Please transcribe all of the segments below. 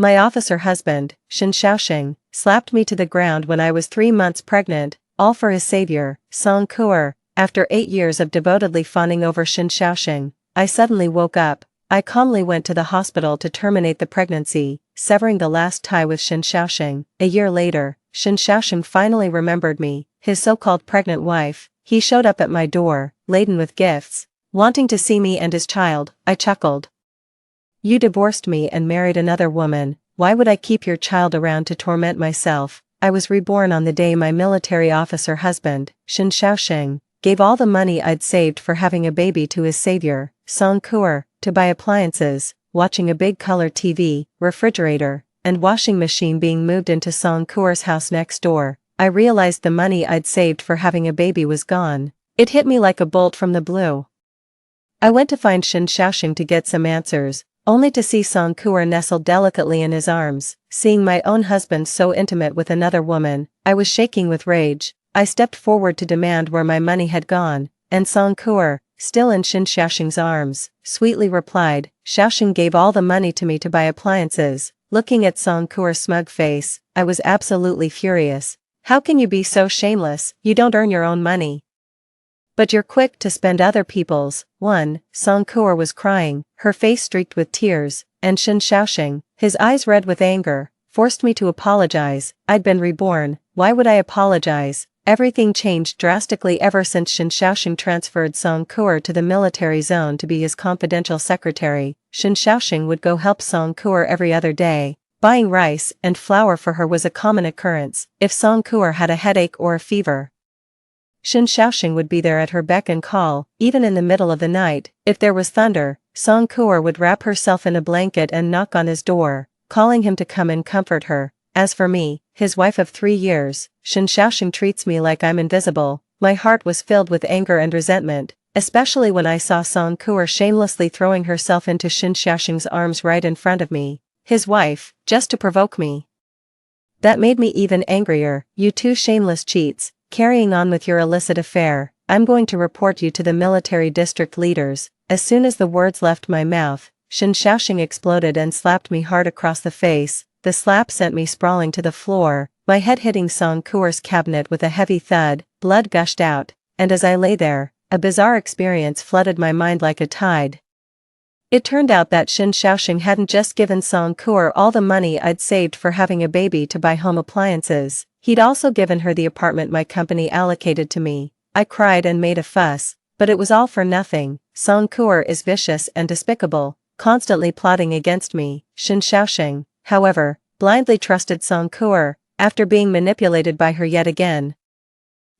My officer husband, Shin Shaoxing, slapped me to the ground when I was 3 months pregnant, all for his savior, Song Kuer. After 8 years of devotedly fawning over Shin Shaoxing, I suddenly woke up. I calmly went to the hospital to terminate the pregnancy, severing the last tie with Shin Shaoxing. A year later, Shin Shaoxing finally remembered me, his so-called pregnant wife. He showed up at my door, laden with gifts, wanting to see me and his child. I chuckled. You divorced me and married another woman, why would I keep your child around to torment myself? I was reborn on the day my military officer husband, Shin Shaoxing, gave all the money I'd saved for having a baby to his savior, Song Kuer, to buy appliances, watching a big color TV, refrigerator, and washing machine being moved into Song Kuer's house next door. I realized the money I'd saved for having a baby was gone. It hit me like a bolt from the blue. I went to find Shin Shaoxing to get some answers, only to see Song Kuer nestled delicately in his arms. Seeing my own husband so intimate with another woman, I was shaking with rage. I stepped forward to demand where my money had gone, and Song Kuer, still in Shin Shaoxing's arms, sweetly replied, Shaoxing gave all the money to me to buy appliances. Looking at Song Kuer's smug face, I was absolutely furious. How can you be so shameless? You don't earn your own money. But you're quick to spend other people's. Song Kuer was crying, her face streaked with tears, and Shin Shaoxing, his eyes red with anger, forced me to apologize. I'd been reborn, why would I apologize? Everything changed drastically ever since Shin Shaoxing transferred Song Kuer to the military zone to be his confidential secretary. Shin Shaoxing would go help Song Kuer every other day. Buying rice and flour for her was a common occurrence. If Song Kuer had a headache or a fever, Shin Shaoxing would be there at her beck and call, even in the middle of the night. If there was thunder, Song Kuer would wrap herself in a blanket and knock on his door, calling him to come and comfort her. As for me, his wife of 3 years, Shin Shaoxing treats me like I'm invisible. My heart was filled with anger and resentment, especially when I saw Song Kuer shamelessly throwing herself into Shin Shaoxing's arms right in front of me. His wife, just to provoke me. That made me even angrier. You two shameless cheats, carrying on with your illicit affair. I'm going to report you to the military district leaders. As soon as the words left my mouth, Shin Shaoxing exploded and slapped me hard across the face. The slap sent me sprawling to the floor, my head hitting Song Kuer's cabinet with a heavy thud. Blood gushed out, and as I lay there, a bizarre experience flooded my mind like a tide. It turned out that Shin Shaoxing hadn't just given Song Kuer all the money I'd saved for having a baby to buy home appliances, he'd also given her the apartment my company allocated to me. I cried and made a fuss, but it was all for nothing. Song Kuer is vicious and despicable, constantly plotting against me. Shin Shaoxing, however, blindly trusted Song Kuer, after being manipulated by her yet again.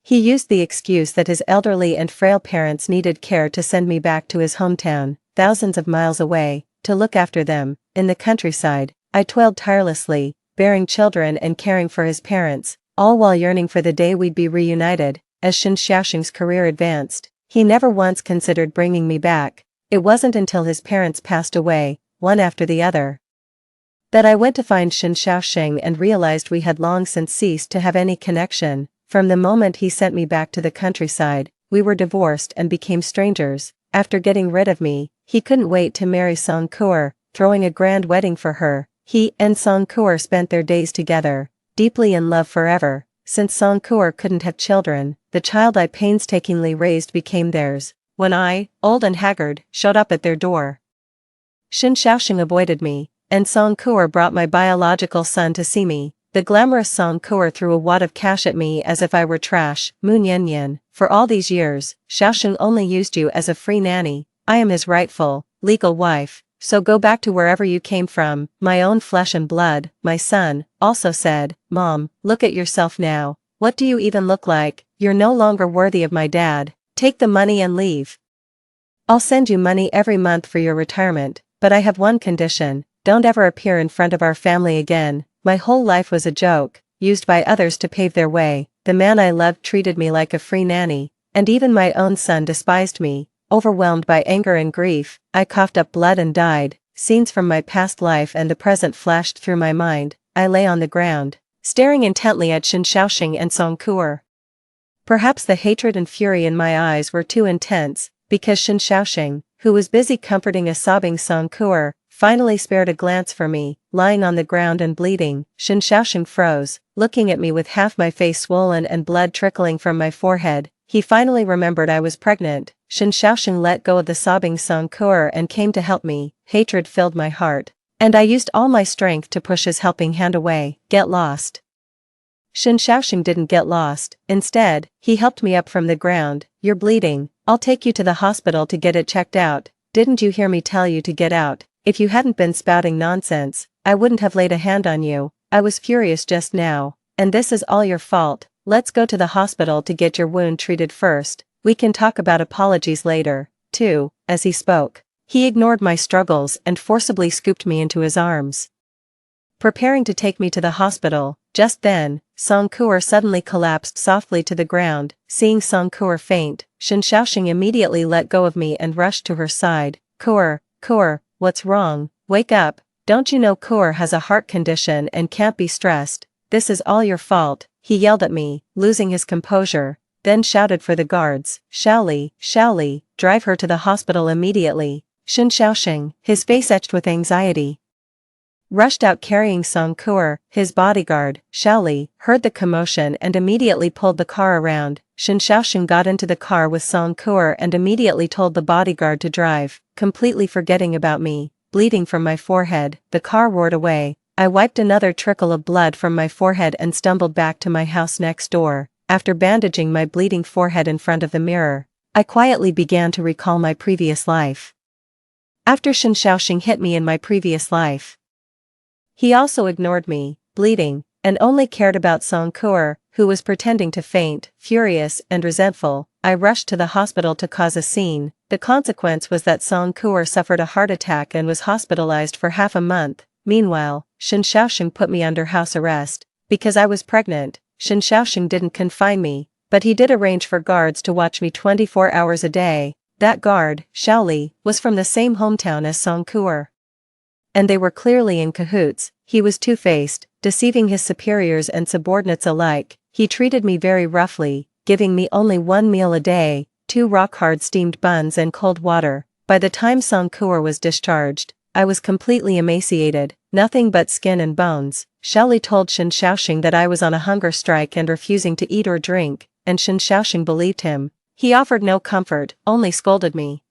He used the excuse that his elderly and frail parents needed care to send me back to his hometown, thousands of miles away, to look after them. In the countryside, I toiled tirelessly, bearing children and caring for his parents, all while yearning for the day we'd be reunited. As Shin Shaoxing's career advanced, he never once considered bringing me back. It wasn't until his parents passed away, one after the other, that I went to find Shin Shaoxing and realized we had long since ceased to have any connection. From the moment he sent me back to the countryside, we were divorced and became strangers. After getting rid of me, he couldn't wait to marry Song Kuer, throwing a grand wedding for her. He and Song Kuer spent their days together, deeply in love forever. Since Song Kuer couldn't have children, the child I painstakingly raised became theirs. When I, old and haggard, showed up at their door, Shin Shaoxing avoided me, and Song Kuer brought my biological son to see me. The glamorous Song Kuer threw a wad of cash at me as if I were trash. Moon Yen Yen, for all these years, Shaoxing only used you as a free nanny. I am his rightful, legal wife, so go back to wherever you came from. My own flesh and blood. My son also said, Mom, look at yourself now. What do you even look like? You're no longer worthy of my dad. Take the money and leave. I'll send you money every month for your retirement, but I have one condition. Don't ever appear in front of our family again. My whole life was a joke, used by others to pave their way. The man I loved treated me like a free nanny, and even my own son despised me. Overwhelmed by anger and grief, I coughed up blood and died. Scenes from my past life and the present flashed through my mind. I lay on the ground, staring intently at Shin Shaoxing and Song Kuer. Perhaps the hatred and fury in my eyes were too intense, because Shin Shaoxing, who was busy comforting a sobbing Song Kuer, finally spared a glance for me, lying on the ground and bleeding. Shen Xiaoxing froze, looking at me with half my face swollen and blood trickling from my forehead. He finally remembered I was pregnant. Shen Xiaoxing let go of the sobbing Song Kuer and came to help me. Hatred filled my heart, and I used all my strength to push his helping hand away. Get lost. Shen Xiaoxing didn't get lost. Instead, he helped me up from the ground. You're bleeding. I'll take you to the hospital to get it checked out. Didn't you hear me tell you to get out? If you hadn't been spouting nonsense, I wouldn't have laid a hand on you. I was furious just now, and this is all your fault. Let's go to the hospital to get your wound treated first. We can talk about apologies later, too. As he spoke, he ignored my struggles and forcibly scooped me into his arms, preparing to take me to the hospital. Just then, Song Kuer suddenly collapsed softly to the ground. Seeing Song Kuer faint, Shen Xiaoxing immediately let go of me and rushed to her side. Kuer, what's wrong? Wake up. Don't you know Kuer has a heart condition and can't be stressed? This is all your fault. He yelled at me, losing his composure, then shouted for the guards. Shaoli, drive her to the hospital immediately. Shen Xiaoxing, his face etched with anxiety, rushed out carrying Song Kuer. His bodyguard, Shaoli, heard the commotion and immediately pulled the car around. Shen Xiaoxing got into the car with Song Kuer and immediately told the bodyguard to drive, completely forgetting about me. Bleeding from my forehead, the car roared away. I wiped another trickle of blood from my forehead and stumbled back to my house next door. After bandaging my bleeding forehead in front of the mirror, I quietly began to recall my previous life. After Shen Xiaoxing hit me in my previous life, he also ignored me, bleeding, and only cared about Song Kuer, who was pretending to faint. Furious and resentful, I rushed to the hospital to cause a scene. The consequence was that Song Kuer suffered a heart attack and was hospitalized for half a month. Meanwhile, Shen Xiaoxing put me under house arrest. Because I was pregnant, Shen Xiaoxing didn't confine me, but he did arrange for guards to watch me 24 hours a day. That guard, Shaoli, was from the same hometown as Song Kuer, and they were clearly in cahoots. He was two-faced, deceiving his superiors and subordinates alike. He treated me very roughly, giving me only one meal a day, 2 rock-hard steamed buns and cold water. By the time Song Kuer was discharged, I was completely emaciated, nothing but skin and bones. Shaoli told Shen Xiaoxing that I was on a hunger strike and refusing to eat or drink, and Shen Xiaoxing believed him. He offered no comfort, only scolded me,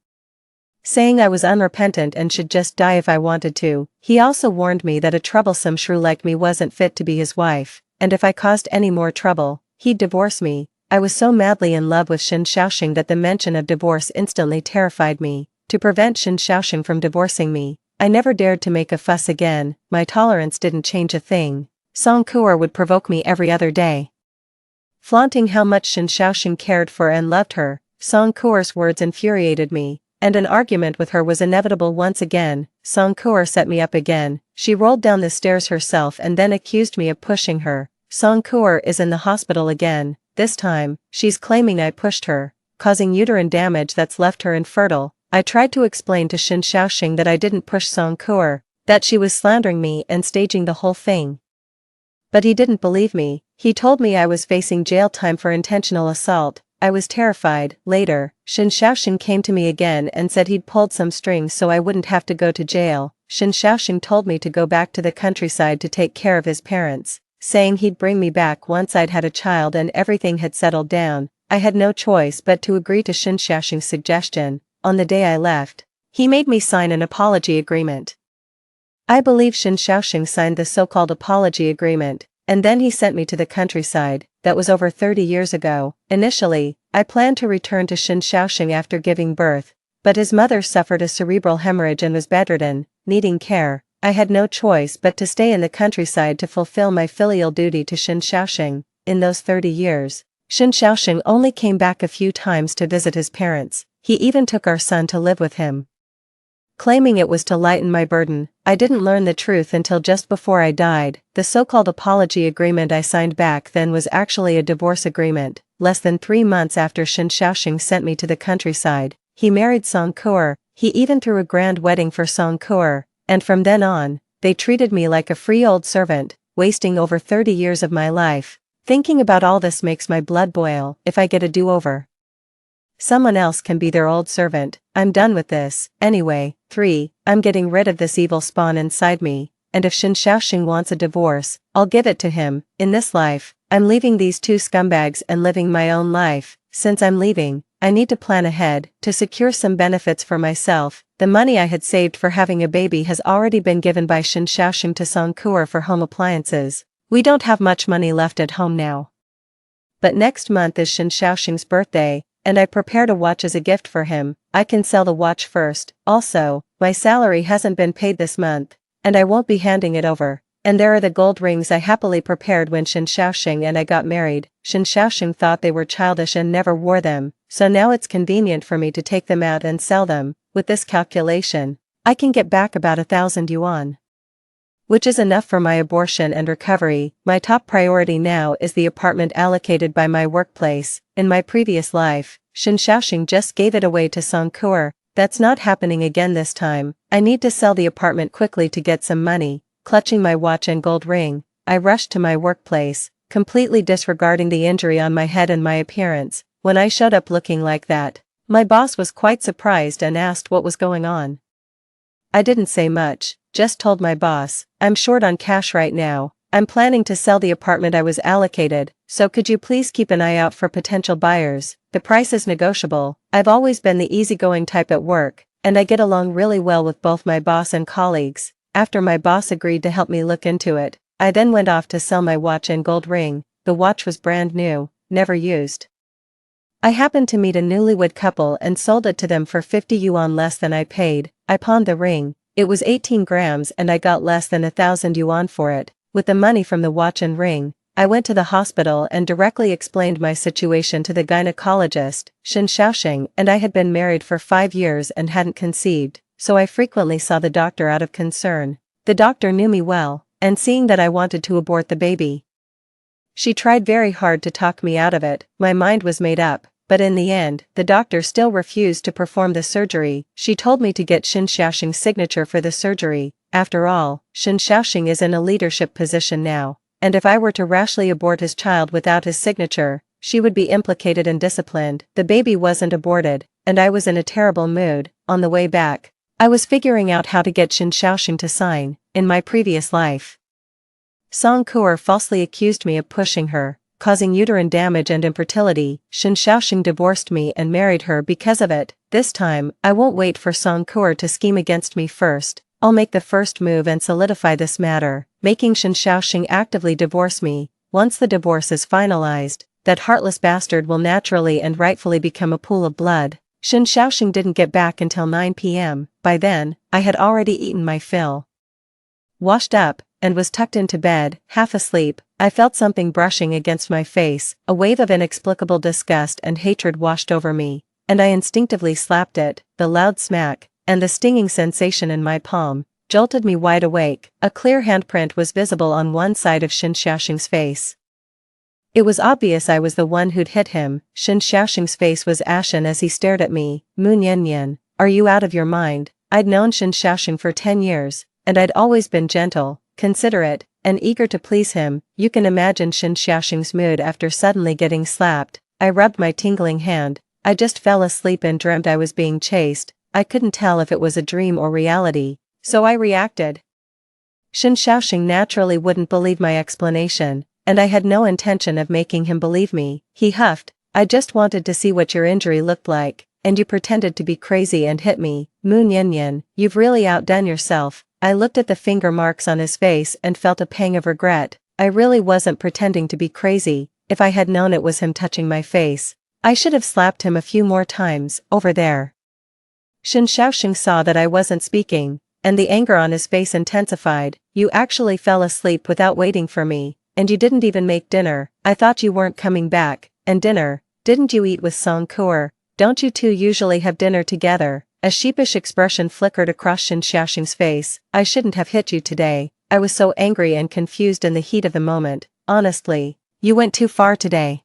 saying I was unrepentant and should just die if I wanted to. He also warned me that a troublesome shrew like me wasn't fit to be his wife, and if I caused any more trouble, he'd divorce me. I was so madly in love with Shen Xiaoxing that the mention of divorce instantly terrified me. To prevent Shen Xiaoxing from divorcing me, I never dared to make a fuss again. My tolerance didn't change a thing. Song Kuer would provoke me every other day, flaunting how much Shen Xiaoxing cared for and loved her. Song Kuer's words infuriated me, and an argument with her was inevitable once again. Song Kuer set me up again. She rolled down the stairs herself and then accused me of pushing her. Song Kuer is in the hospital again. This time, she's claiming I pushed her, causing uterine damage that's left her infertile. I tried to explain to Shen Xiaoxing that I didn't push Song Kuer, that she was slandering me and staging the whole thing, but he didn't believe me. He told me I was facing jail time for intentional assault. I was terrified. Later, Shen Xiaoxing came to me again and said he'd pulled some strings so I wouldn't have to go to jail. Shen Xiaoxing told me to go back to the countryside to take care of his parents, saying he'd bring me back once I'd had a child and everything had settled down. I had no choice but to agree to Shen Xiaoxing's suggestion. On the day I left, he made me sign an apology agreement. I believe Shen Xiaoxing signed the so-called apology agreement, and then he sent me to the countryside. That was over 30 years ago. Initially, I planned to return to Shen Xiaoxing after giving birth, but his mother suffered a cerebral hemorrhage and was bedridden, needing care. I had no choice but to stay in the countryside to fulfill my filial duty to Shen Xiaoxing. In those 30 years, Shen Xiaoxing only came back a few times to visit his parents. He even took our son to live with him, claiming it was to lighten my burden. I didn't learn the truth until just before I died. The so-called apology agreement I signed back then was actually a divorce agreement. Less than 3 months after Shen Xiaoxing sent me to the countryside, he married Song Kuer. He even threw a grand wedding for Song Kuer, and from then on, they treated me like a free old servant, wasting over 30 years of my life. Thinking about all this makes my blood boil. If I get a do-over, Someone else can be their old servant. I'm done with this. Anyway, 3. I'm getting rid of this evil spawn inside me, and if Shin Shaoxing wants a divorce, I'll give it to him. In this life, I'm leaving these two scumbags and living my own life. Since I'm leaving, I need to plan ahead, to secure some benefits for myself. The money I had saved for having a baby has already been given by Shin Shaoxing to Song Kuer for home appliances. We don't have much money left at home now. But next month is Shin Shaoxing's birthday, and I prepared a watch as a gift for him. I can sell the watch first. Also, my salary hasn't been paid this month, and I won't be handing it over. And there are the gold rings I happily prepared when Shin Shaoxing and I got married. Shin Shaoxing thought they were childish and never wore them, so now it's convenient for me to take them out and sell them. With this calculation, I can get back about 1,000 yuan. Which is enough for my abortion and recovery. My top priority now is the apartment allocated by my workplace. In my previous life, Shin Shaoxing just gave it away to Song Kuer. That's not happening again this time. I need to sell the apartment quickly to get some money. Clutching my watch and gold ring, I rushed to my workplace, completely disregarding the injury on my head and my appearance. When I showed up looking like that, my boss was quite surprised and asked what was going on. I didn't say much, just told my boss, I'm short on cash right now. I'm planning to sell the apartment I was allocated, so could you please keep an eye out for potential buyers? The price is negotiable. I've always been the easygoing type at work, and I get along really well with both my boss and colleagues. After my boss agreed to help me look into it, I then went off to sell my watch and gold ring. The watch was brand new, never used. I happened to meet a newlywed couple and sold it to them for 50 yuan less than I paid. I pawned the ring. It was 18 grams and I got less than 1,000 yuan for it. With the money from the watch and ring, I went to the hospital and directly explained my situation to the gynecologist. Shin Shaoxing and I had been married for 5 years and hadn't conceived, so I frequently saw the doctor out of concern. The doctor knew me well, and seeing that I wanted to abort the baby, she tried very hard to talk me out of it. My mind was made up, but in the end, the doctor still refused to perform the surgery. She told me to get Shin Shaoxing's signature for the surgery. After all, Shin Shaoxing is in a leadership position now, and if I were to rashly abort his child without his signature, she would be implicated and disciplined. The baby wasn't aborted, and I was in a terrible mood. On the way back, I was figuring out how to get Shin Shaoxing to sign. In my previous life, Song Kuer falsely accused me of pushing her, causing uterine damage and infertility. Shin Shaoxing divorced me and married her because of it. This time, I won't wait for Song Kuer to scheme against me first. I'll make the first move and solidify this matter, making Shin Shaoxing actively divorce me. Once the divorce is finalized, that heartless bastard will naturally and rightfully become a pool of blood. Shin Shaoxing didn't get back until 9 p.m. By then, I had already eaten my fill, washed up, and was tucked into bed, half asleep. I felt something brushing against my face. A wave of inexplicable disgust and hatred washed over me, and I instinctively slapped it. The loud smack, and the stinging sensation in my palm, jolted me wide awake. A clear handprint was visible on one side of Shin Shaoxing's face. It was obvious I was the one who'd hit him. Shin Shaoxing's face was ashen as he stared at me. Mu Nian, are you out of your mind? I'd known Shin Shaoxing for 10 years, and I'd always been gentle, considerate, and eager to please him. You can imagine Shin Shaoxing's mood after suddenly getting slapped. I rubbed my tingling hand. I just fell asleep and dreamt I was being chased. I couldn't tell if it was a dream or reality, so I reacted. Shin Shaoxing naturally wouldn't believe my explanation, and I had no intention of making him believe me. He huffed, I just wanted to see what your injury looked like, and you pretended to be crazy and hit me. Mu Nian, you've really outdone yourself. I looked at the finger marks on his face and felt a pang of regret. I really wasn't pretending to be crazy. If I had known it was him touching my face, I should have slapped him a few more times. Over there. Shin Shaoxing saw that I wasn't speaking, and the anger on his face intensified. You actually fell asleep without waiting for me, and you didn't even make dinner. I thought you weren't coming back. And dinner, didn't you eat with Song Kuer? Don't you two usually have dinner together? A sheepish expression flickered across Shin Shaoxing's face. I shouldn't have hit you today. I was so angry and confused in the heat of the moment. Honestly, you went too far today.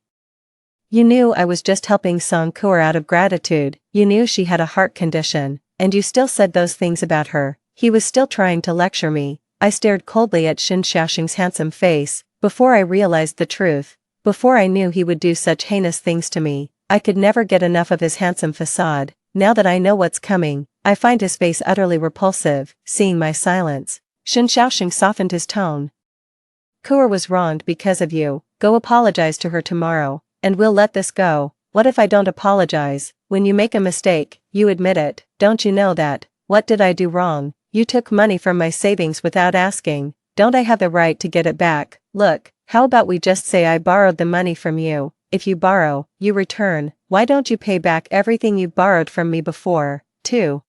You knew I was just helping Song Kuer out of gratitude. You knew she had a heart condition, and you still said those things about her. He was still trying to lecture me. I stared coldly at Shin Shaoxing's handsome face. Before I realized the truth, before I knew he would do such heinous things to me, I could never get enough of his handsome facade. Now that I know what's coming, I find his face utterly repulsive. Seeing my silence, Shen Xiaoxing softened his tone. Kuer was wronged because of you. Go apologize to her tomorrow, and we'll let this go. What if I don't apologize? When you make a mistake, you admit it. Don't you know that? What did I do wrong? You took money from my savings without asking. Don't I have the right to get it back? Look, how about we just say I borrowed the money from you? If you borrow, you return. Why don't you pay back everything you borrowed from me before, too?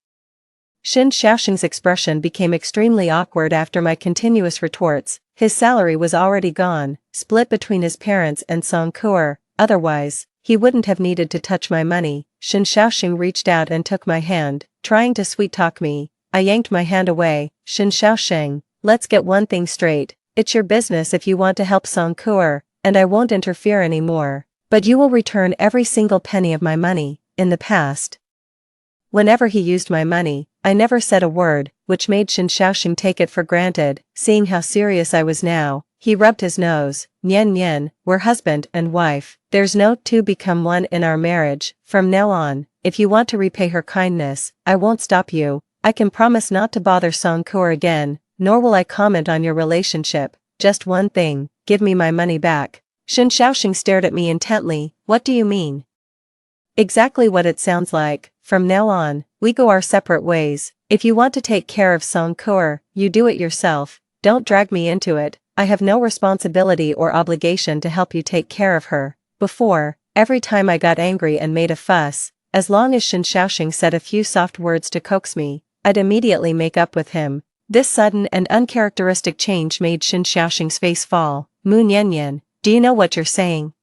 Shen Xiaoxing's expression became extremely awkward after my continuous retorts. His salary was already gone, split between his parents and Song Kuer. Otherwise, he wouldn't have needed to touch my money. Shen Xiaoxing reached out and took my hand, trying to sweet-talk me. I yanked my hand away. Shen Xiaoxing, let's get one thing straight. It's your business if you want to help Song Kuer, and I won't interfere anymore. But you will return every single penny of my money. In the past, whenever he used my money, I never said a word, which made Shen Xiaoxing take it for granted. Seeing how serious I was now, he rubbed his nose. Nian Nian, we're husband and wife. There's no two become one in our marriage. From now on, if you want to repay her kindness, I won't stop you. I can promise not to bother Song Kuer again, nor will I comment on your relationship. Just one thing, give me my money back. Shen Xiaoxing stared at me intently. What do you mean? Exactly what it sounds like. From now on, we go our separate ways. If you want to take care of Song Kuer, you do it yourself. Don't drag me into it. I have no responsibility or obligation to help you take care of her. Before, every time I got angry and made a fuss, as long as Shen Xiaoxing said a few soft words to coax me, I'd immediately make up with him. This sudden and uncharacteristic change made Shen Xiaoxing's face fall. Mu Nianyan, do you know what you're saying?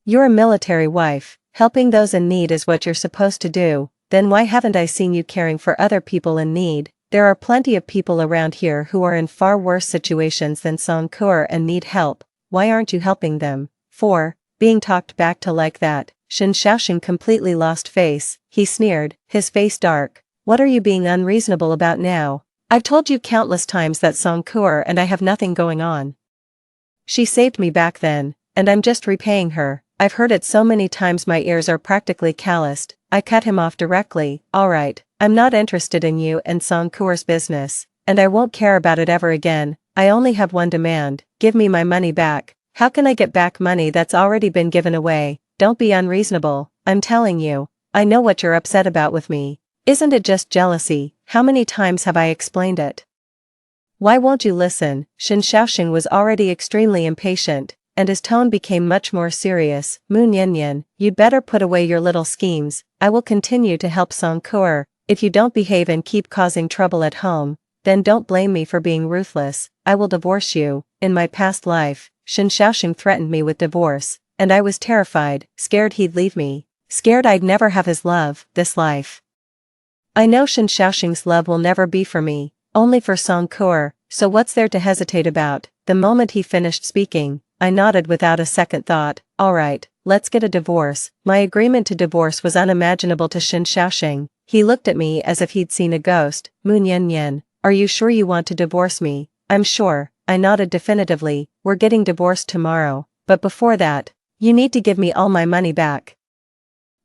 You're a military wife. Helping those in need is what you're supposed to do. Then why haven't I seen you caring for other people in need? There are plenty of people around here who are in far worse situations than Song Kuer and need help. Why aren't you helping them? Being talked back to like that. Shen Xiaoxing completely lost face. He sneered, his face dark. What are you being unreasonable about now? I've told you countless times that Song Kuer and I have nothing going on. She saved me back then, and I'm just repaying her. I've heard it so many times my ears are practically calloused. I cut him off directly. Alright, I'm not interested in you and Song Kuer's business, and I won't care about it ever again. I only have one demand. Give me my money back. How can I get back money that's already been given away? Don't be unreasonable. I'm telling you. I know what you're upset about with me. Isn't it just jealousy? How many times have I explained it? Why won't you listen? Shen Xiaoxing was already extremely impatient, and his tone became much more serious. Mu Nianyan, you'd better put away your little schemes. I will continue to help Song Kuer. If you don't behave and keep causing trouble at home, then don't blame me for being ruthless. I will divorce you. In my past life, Shen Xiaoxing threatened me with divorce, and I was terrified, scared he'd leave me, scared I'd never have his love, this life. I know Shen Xiaoxing's love will never be for me, only for Song Kuer, so what's there to hesitate about? The moment he finished speaking, I nodded without a second thought. Alright, let's get a divorce. My agreement to divorce was unimaginable to Shen Xiaoxing. He looked at me as if he'd seen a ghost. Mu Nianyan, are you sure you want to divorce me? I'm sure. I nodded definitively. We're getting divorced tomorrow, but before that, you need to give me all my money back.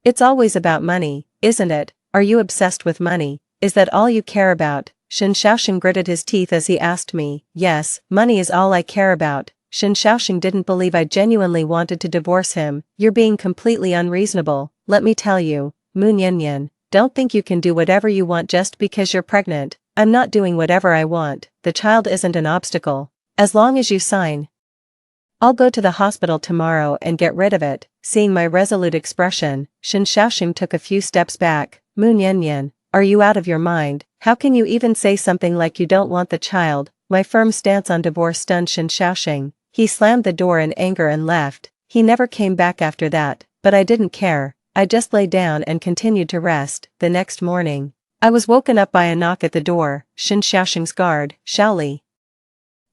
It's always about money, isn't it? Are you obsessed with money? Is that all you care about? Shen Xiaoxing gritted his teeth as he asked me. Yes, money is all I care about. Shen Xiaoxing didn't believe I genuinely wanted to divorce him. You're being completely unreasonable, let me tell you. Mu Nianyan, don't think you can do whatever you want just because you're pregnant. I'm not doing whatever I want. The child isn't an obstacle. As long as you sign. I'll go to the hospital tomorrow and get rid of it. Seeing my resolute expression, Shen Xiaoxing took a few steps back. Mu Nianyan, are you out of your mind? How can you even say something like you don't want the child? My firm stance on divorce stunned Shen Xiaoxing. He slammed the door in anger and left. He never came back after that, but I didn't care. I just lay down and continued to rest. The next morning, I was woken up by a knock at the door. Shen Xiaoxing's guard, Shaoli,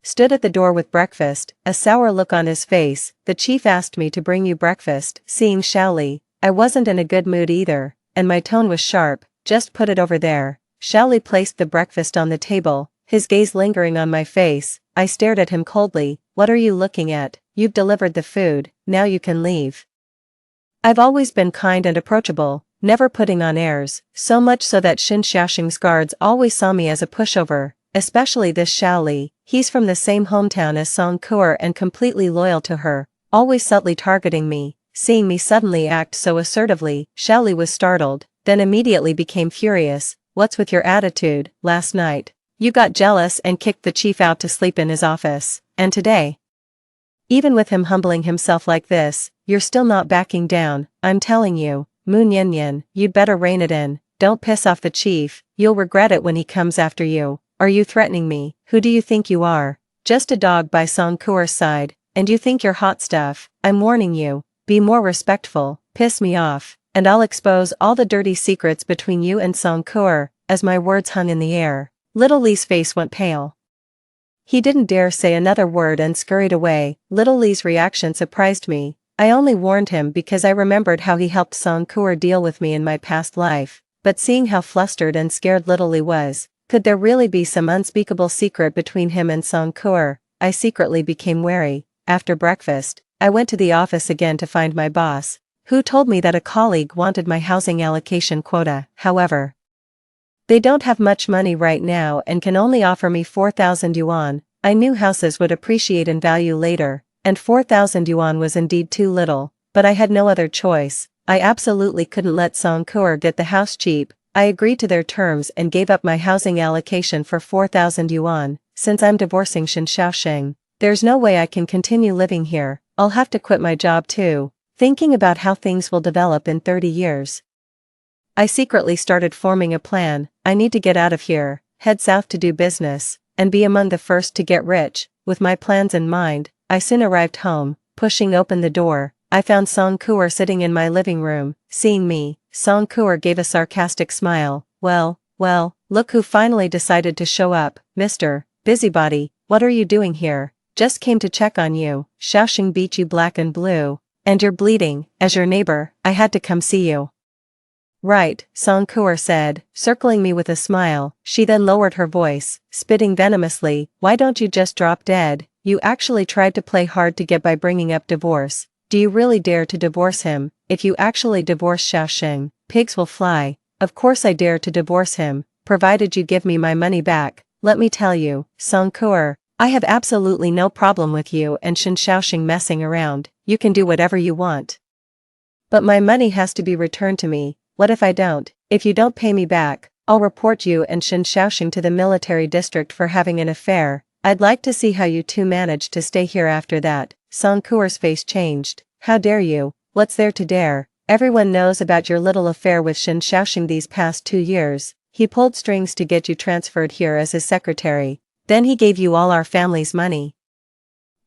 stood at the door with breakfast, a sour look on his face. The chief asked me to bring you breakfast. Seeing Shaoli, I wasn't in a good mood either, and my tone was sharp. Just put it over there. Shaoli placed the breakfast on the table, his gaze lingering on my face. I stared at him coldly. What are you looking at? You've delivered the food, now you can leave. I've always been kind and approachable, never putting on airs, so much so that Shin Xiaoxing's guards always saw me as a pushover, especially this Xiao Li. He's from the same hometown as Song Kuo and completely loyal to her, always subtly targeting me. Seeing me suddenly act so assertively, Xiao Li was startled, then immediately became furious. What's with your attitude? Last night, you got jealous and kicked the chief out to sleep in his office, and today, even with him humbling himself like this, you're still not backing down. I'm telling you, Mu Niannian, you'd better rein it in. Don't piss off the chief, you'll regret it when he comes after you. Are you threatening me? Who do you think you are? Just a dog by Song Kuo's side, and you think you're hot stuff. I'm warning you, be more respectful, piss me off, and I'll expose all the dirty secrets between you and Song Kuo. As my words hung in the air, Little Li's face went pale. He didn't dare say another word and scurried away. Little Li's reaction surprised me. I only warned him because I remembered how he helped Song Kuo deal with me in my past life, but seeing how flustered and scared Little Li was, could there really be some unspeakable secret between him and Song Kuo? I secretly became wary. After breakfast, I went to the office again to find my boss, who told me that a colleague wanted my housing allocation quota. However, they don't have much money right now and can only offer me 4,000 yuan. I knew houses would appreciate in value later, and 4,000 yuan was indeed too little, but I had no other choice. I absolutely couldn't let Song Kuo get the house cheap. I agreed to their terms and gave up my housing allocation for 4,000 yuan. Since I'm divorcing Shin Xiaoxing, there's no way I can continue living here. I'll have to quit my job too. Thinking about how things will develop in 30 years. I secretly started forming a plan. I need to get out of here, head south to do business, and be among the first to get rich. With my plans in mind, I soon arrived home. Pushing open the door, I found Song Kuo sitting in my living room. Seeing me, Song Kuo gave a sarcastic smile. Well, look who finally decided to show up. Mr. Busybody, what are you doing here? Just came to check on you. Xiaoxing beat you black and blue, and you're bleeding. As your neighbor, I had to come see you. Right, Song Kuo said, circling me with a smile. She then lowered her voice, spitting venomously. Why don't you just drop dead? You actually tried to play hard to get by bringing up divorce. Do you really dare to divorce him? If you actually divorce Xiaoxing, pigs will fly. Of course I dare to divorce him, provided you give me my money back. Let me tell you, Song Kuo, I have absolutely no problem with you and Shin Xiaoxing messing around. You can do whatever you want. But my money has to be returned to me. What if I don't? If you don't pay me back, I'll report you and Shin Xiaoxing to the military district for having an affair. I'd like to see how you two manage to stay here after that. Song Kuo's face changed. How dare you? What's there to dare? Everyone knows about your little affair with Shin Xiaoxing these past 2 years. He pulled strings to get you transferred here as his secretary. Then he gave you all our family's money.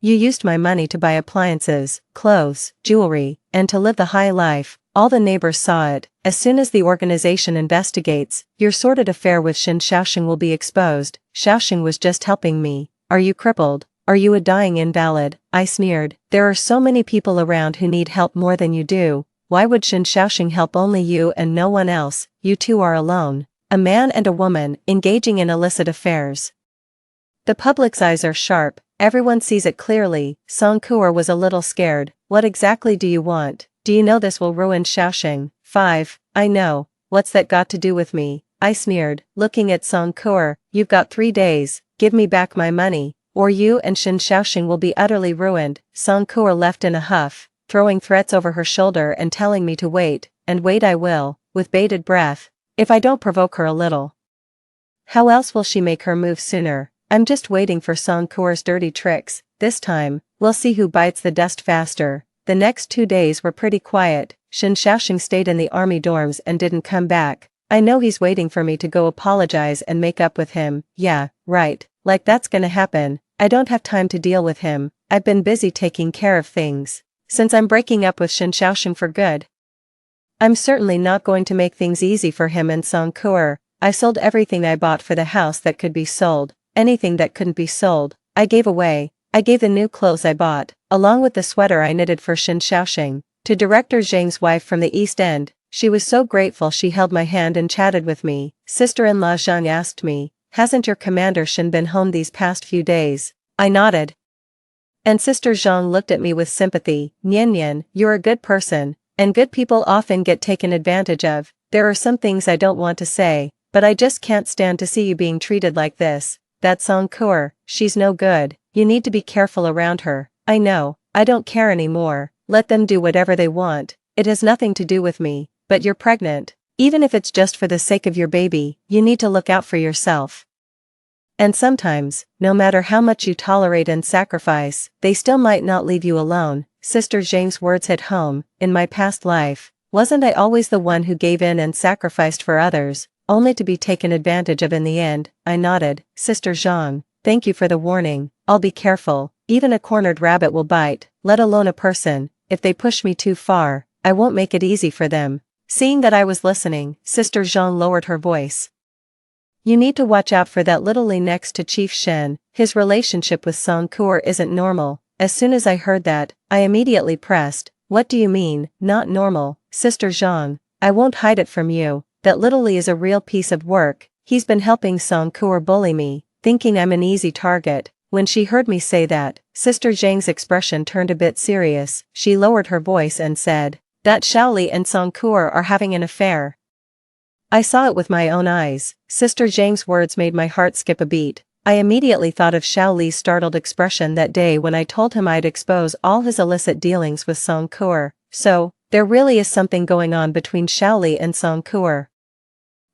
You used my money to buy appliances, clothes, jewelry, and to live the high life. All the neighbors saw it. As soon as the organization investigates, your sordid affair with Shin Xiaoxing will be exposed. Xiaoxing was just helping me. Are you crippled? Are you a dying invalid? I sneered. There are so many people around who need help more than you do. Why would Shin Xiaoxing help only you and no one else? You two are alone. A man and a woman, engaging in illicit affairs. The public's eyes are sharp. Everyone sees it clearly. Song Kuo was a little scared. What exactly do you want? Do you know this will ruin Xiaoxing? 5. I know. What's that got to do with me? I sneered, looking at Song Kuo. You've got 3 days. Give me back my money, or you and Shin Xiaoxing will be utterly ruined. Song Kuo left in a huff, throwing threats over her shoulder and telling me to wait, and wait I will, with bated breath, if I don't provoke her a little. How else will she make her move sooner? I'm just waiting for Song Kuo's dirty tricks. This time, we'll see who bites the dust faster. The next 2 days were pretty quiet. Shin Xiaoxing stayed in the army dorms and didn't come back. I know he's waiting for me to go apologize and make up with him. Yeah, right, like that's gonna happen. I don't have time to deal with him. I've been busy taking care of things. Since I'm breaking up with Shin Xiaoxing for good, I'm certainly not going to make things easy for him and Song Kuo. I sold everything I bought for the house that could be sold. Anything that couldn't be sold, I gave away. I gave the new clothes I bought, along with the sweater I knitted for Shin Xiaoxing, to Director Zhang's wife from the East End. She was so grateful she held my hand and chatted with me. Sister-in-law Zhang asked me, hasn't your commander Shin been home these past few days? I nodded. And Sister Zhang looked at me with sympathy. Nian Nian, you're a good person. And good people often get taken advantage of. There are some things I don't want to say, but I just can't stand to see you being treated like this. That Songkur, she's no good, you need to be careful around her. I know, I don't care anymore, let them do whatever they want, it has nothing to do with me, but you're pregnant. Even if it's just for the sake of your baby, you need to look out for yourself. And sometimes, no matter how much you tolerate and sacrifice, they still might not leave you alone. Sister Zhang's words hit home. In my past life, wasn't I always the one who gave in and sacrificed for others, only to be taken advantage of in the end? I nodded. Sister Zhang, thank you for the warning, I'll be careful. Even a cornered rabbit will bite, let alone a person. If they push me too far, I won't make it easy for them. Seeing that I was listening, Sister Zhang lowered her voice. You need to watch out for that little Li next to Chief Shen, his relationship with Songkur isn't normal. As soon as I heard that, I immediately pressed, what do you mean, not normal? Sister Zhang, I won't hide it from you, that little Li is a real piece of work, he's been helping Songkur bully me, thinking I'm an easy target. When she heard me say that, Sister Zhang's expression turned a bit serious, she lowered her voice and said, that Xiaoli and Songkur are having an affair. I saw it with my own eyes. Sister Zhang's words made my heart skip a beat. I immediately thought of Xiaoli's startled expression that day when I told him I'd expose all his illicit dealings with Songkur. So, there really is something going on between Xiaoli and Songkur.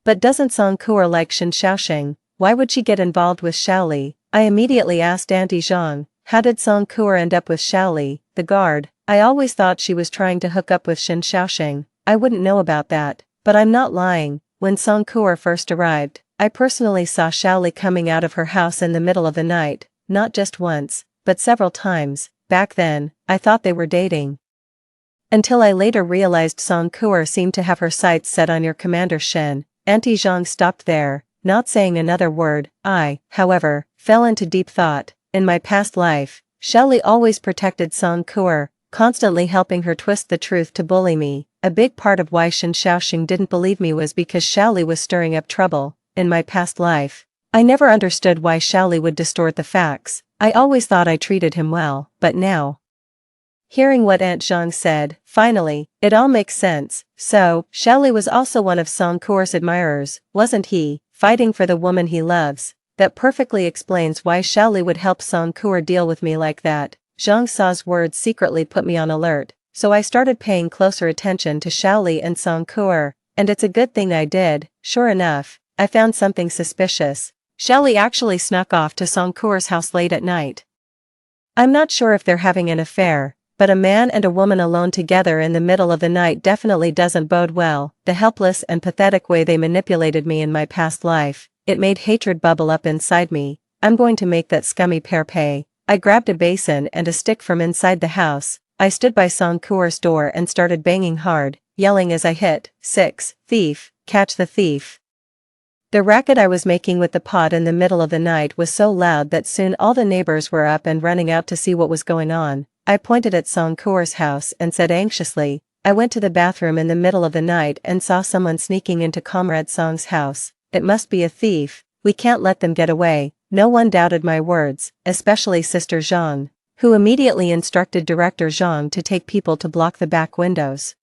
But doesn't Songkur like Shen Xiaoxing? Why would she get involved with Xiaoli? I immediately asked Auntie Zhang, how did Songkur end up with Xiaoli, the guard? I always thought she was trying to hook up with Shen Xiaoxing. I wouldn't know about that, but I'm not lying. When Songkur first arrived, I personally saw Xiaoli coming out of her house in the middle of the night, not just once, but several times. Back then, I thought they were dating. Until I later realized Songkur seemed to have her sights set on your Commander Shen. Auntie Zhang stopped there, not saying another word. I, however, fell into deep thought. In my past life, Xiaoli always protected Songkur, constantly helping her twist the truth to bully me. A big part of why Shen Xiaoxing didn't believe me was because Xiaoli was stirring up trouble. In my past life, I never understood why Xiaoli would distort the facts. I always thought I treated him well, but now, hearing what Aunt Zhang said, finally, it all makes sense. So, Xiaoli was also one of Songkur's admirers, wasn't he, fighting for the woman he loves? That perfectly explains why Xiaoli would help Songkur deal with me like that. Zhang Sa's words secretly put me on alert, so I started paying closer attention to Xiaoli and Songkur, and it's a good thing I did. Sure enough, I found something suspicious. Xiaoli actually snuck off to Songkur's house late at night. I'm not sure if they're having an affair, but a man and a woman alone together in the middle of the night definitely doesn't bode well. The helpless and pathetic way they manipulated me in my past life, it made hatred bubble up inside me. I'm going to make that scummy pair pay. I grabbed a basin and a stick from inside the house. I stood by Songkur's door and started banging hard, yelling as I hit. 6. Thief, catch the thief. The racket I was making with the pot in the middle of the night was so loud that soon all the neighbors were up and running out to see what was going on. I pointed at Songkur's house and said anxiously, I went to the bathroom in the middle of the night and saw someone sneaking into Comrade Song's house. It must be a thief. We can't let them get away. No one doubted my words, especially Sister Zhang, who immediately instructed Director Zhang to take people to block the back windows.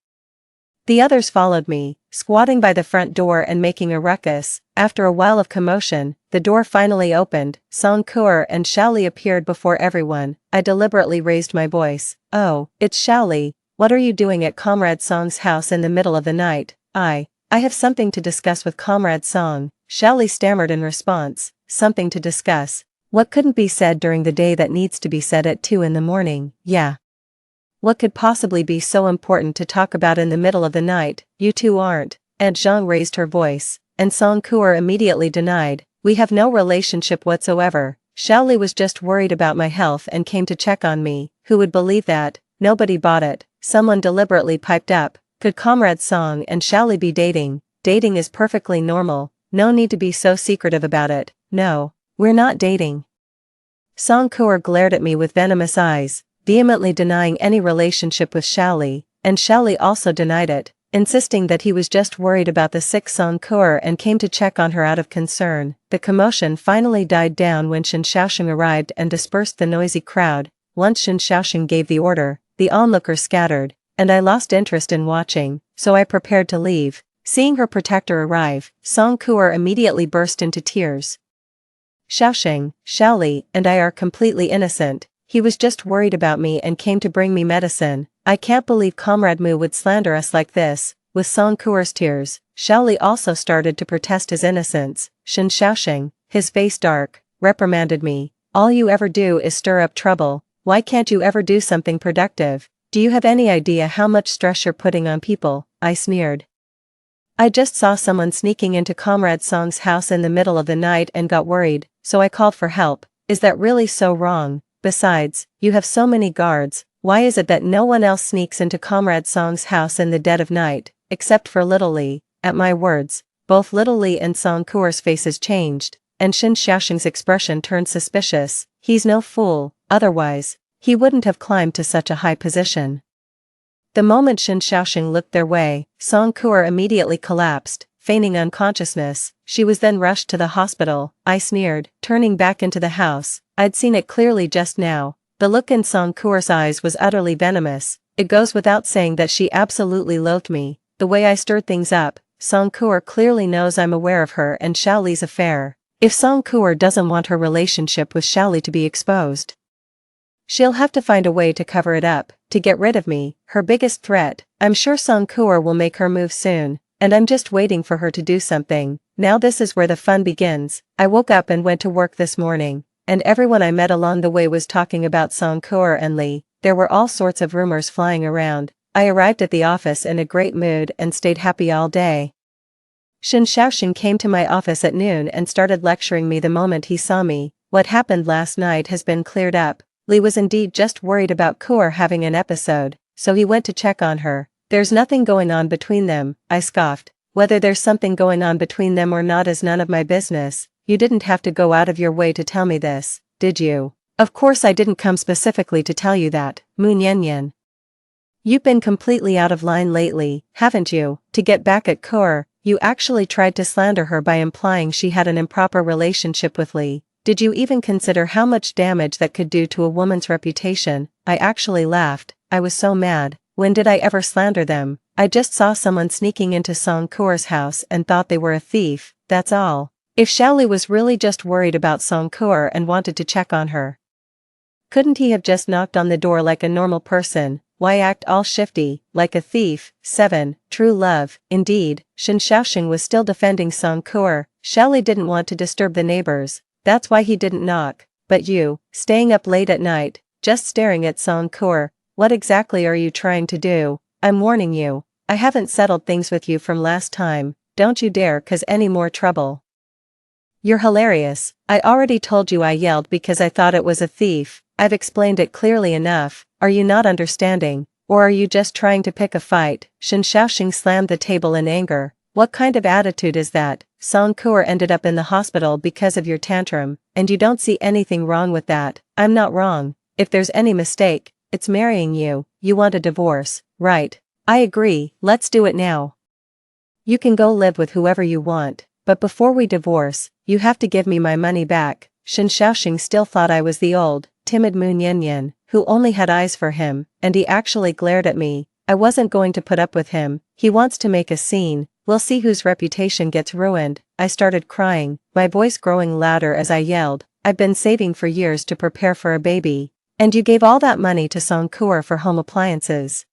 The others followed me, squatting by the front door and making a ruckus. After a while of commotion, the door finally opened. Songkur and Xiaoli appeared before everyone. I deliberately raised my voice. Oh, it's Xiaoli. What are you doing at Comrade Song's house in the middle of the night? I have something to discuss with Comrade Song. Xiaoli stammered in response. Something to discuss. What couldn't be said during the day that needs to be said at 2 in the morning? Yeah. What could possibly be so important to talk about in the middle of the night? You two aren't. Aunt Zhang raised her voice, and Songkur immediately denied. We have no relationship whatsoever. Xiaoli was just worried about my health and came to check on me. Who would believe that? Nobody bought it. Someone deliberately piped up. Could Comrade Song and Xiaoli be dating? Dating is perfectly normal. No need to be so secretive about it. No, we're not dating. Songkur glared at me with venomous eyes, vehemently denying any relationship with Xiaoli, and Xiaoli also denied it, insisting that he was just worried about the sick Songkur and came to check on her out of concern. The commotion finally died down when Shen Xiaoxing arrived and dispersed the noisy crowd. Once Shen Xiaoxing gave the order, the onlookers scattered. and I lost interest in watching, so I prepared to leave. Seeing her protector arrive, Song Kuer immediately burst into tears. Xiaoxing, Xiaoli, and I are completely innocent. He was just worried about me and came to bring me medicine. I can't believe Comrade Mu would slander us like this. With Song Kuer's tears, Xiaoli also started to protest his innocence. Shen Xiaoxing, his face dark, reprimanded me. All you ever do is stir up trouble. Why can't you ever do something productive? Do you have any idea how much stress you're putting on people? I sneered. I just saw someone sneaking into Comrade Song's house in the middle of the night and got worried, so I called for help. Is that really so wrong? Besides, you have so many guards. Why is it that no one else sneaks into Comrade Song's house in the dead of night, except for Little Li? At my words, both Little Li and Song Kuer's faces changed, and Shen Xiaoxing's expression turned suspicious. He's no fool, otherwise, he wouldn't have climbed to such a high position. The moment Shen Xiaoxing looked their way, Song Kuer immediately collapsed, feigning unconsciousness. She was then rushed to the hospital. I sneered, turning back into the house. I'd seen it clearly just now. The look in Song Kuer's eyes was utterly venomous. It goes without saying that she absolutely loathed me. The way I stirred things up, Song Kuer clearly knows I'm aware of her and Xiaoli's affair. If Song Kuer doesn't want her relationship with Xiaoli to be exposed, she'll have to find a way to cover it up, to get rid of me, her biggest threat. I'm sure Song Kuer will make her move soon, and I'm just waiting for her to do something. Now this is where the fun begins. I woke up and went to work this morning, and everyone I met along the way was talking about Song Kuer and Li. There were all sorts of rumors flying around. I arrived at the office in a great mood and stayed happy all day. Shen Xiaoxing came to my office at noon and started lecturing me the moment he saw me. What happened last night has been cleared up. Li was indeed just worried about Kuer having an episode, so he went to check on her. There's nothing going on between them, I scoffed. Whether there's something going on between them or not is none of my business. You didn't have to go out of your way to tell me this, did you? Of course I didn't come specifically to tell you that, Mu Nianyan. You've been completely out of line lately, haven't you? To get back at Kuer, you actually tried to slander her by implying she had an improper relationship with Li. Did you even consider how much damage that could do to a woman's reputation? I actually laughed. I was so mad. When did I ever slander them? I just saw someone sneaking into Song Kuer's house and thought they were a thief, that's all. If Xiaoli was really just worried about Song Kuer and wanted to check on her, couldn't he have just knocked on the door like a normal person? Why act all shifty, like a thief? 7. True love. Indeed, Shen Xiaoxing was still defending Song Kuer. Xiaoli didn't want to disturb the neighbors. That's why he didn't knock. But you, staying up late at night, just staring at Song Kuer, what exactly are you trying to do? I'm warning you, I haven't settled things with you from last time. Don't you dare cause any more trouble. You're hilarious. I already told you I yelled because I thought it was a thief. I've explained it clearly enough. Are you not understanding? Or are you just trying to pick a fight? Shen Xiaoxing slammed the table in anger. What kind of attitude is that? Song Kuer ended up in the hospital because of your tantrum, and you don't see anything wrong with that. I'm not wrong. If there's any mistake, it's marrying you. You want a divorce, right? I agree, let's do it now. You can go live with whoever you want, but before we divorce, you have to give me my money back. Shen Xiaoxing still thought I was the old, timid Mu Nianyan, who only had eyes for him, and he actually glared at me. I wasn't going to put up with him. He wants to make a scene. We'll see whose reputation gets ruined. I started crying, my voice growing louder as I yelled. I've been saving for years to prepare for a baby. And you gave all that money to Song Kuer for home appliances.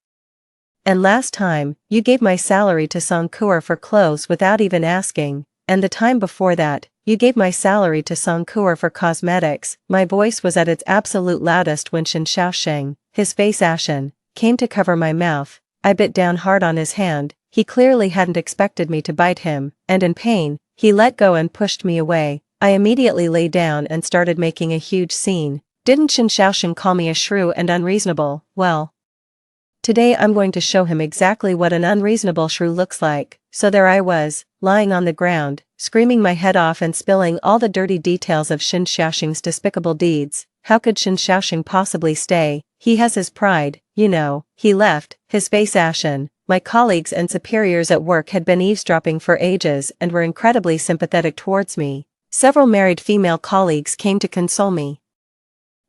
And last time, you gave my salary to Song Kuer for clothes without even asking. And the time before that, you gave my salary to Song Kuer for cosmetics. My voice was at its absolute loudest when Shen Xiaoxing, his face ashen, came to cover my mouth. I bit down hard on his hand. He clearly hadn't expected me to bite him, and in pain, he let go and pushed me away. I immediately lay down and started making a huge scene. Didn't Shen Xiaoxing call me a shrew and unreasonable? Well, today I'm going to show him exactly what an unreasonable shrew looks like. So there I was, lying on the ground, screaming my head off and spilling all the dirty details of Shen Xiaoxing's despicable deeds. How could Shen Xiaoxing possibly stay? He has his pride, you know. He left, his face ashen. My colleagues and superiors at work had been eavesdropping for ages and were incredibly sympathetic towards me. Several married female colleagues came to console me.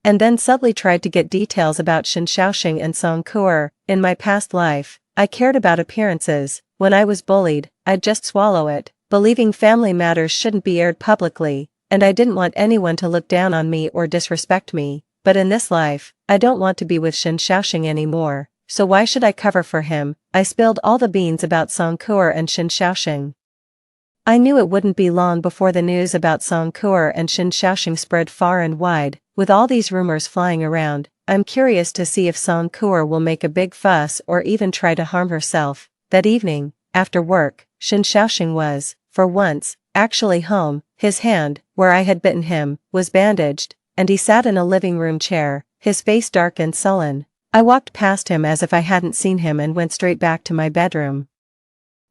and then subtly tried to get details about Shin Xiaoxing and Song Kuer. In my past life, I cared about appearances. When I was bullied, I'd just swallow it, believing family matters shouldn't be aired publicly, and I didn't want anyone to look down on me or disrespect me. But in this life, I don't want to be with Shin Xiaoxing anymore, so why should I cover for him? I spilled all the beans about Song Kuer and Shin Xiaoxing. I knew it wouldn't be long before the news about Song Kuer and Shin Xiaoxing spread far and wide. With all these rumors flying around, I'm curious to see if Song Kuer will make a big fuss or even try to harm herself. That evening, after work, Shin Xiaoxing was, for once, actually home. His hand, where I had bitten him, was bandaged, and he sat in a living room chair, his face dark and sullen. I walked past him as if I hadn't seen him and went straight back to my bedroom.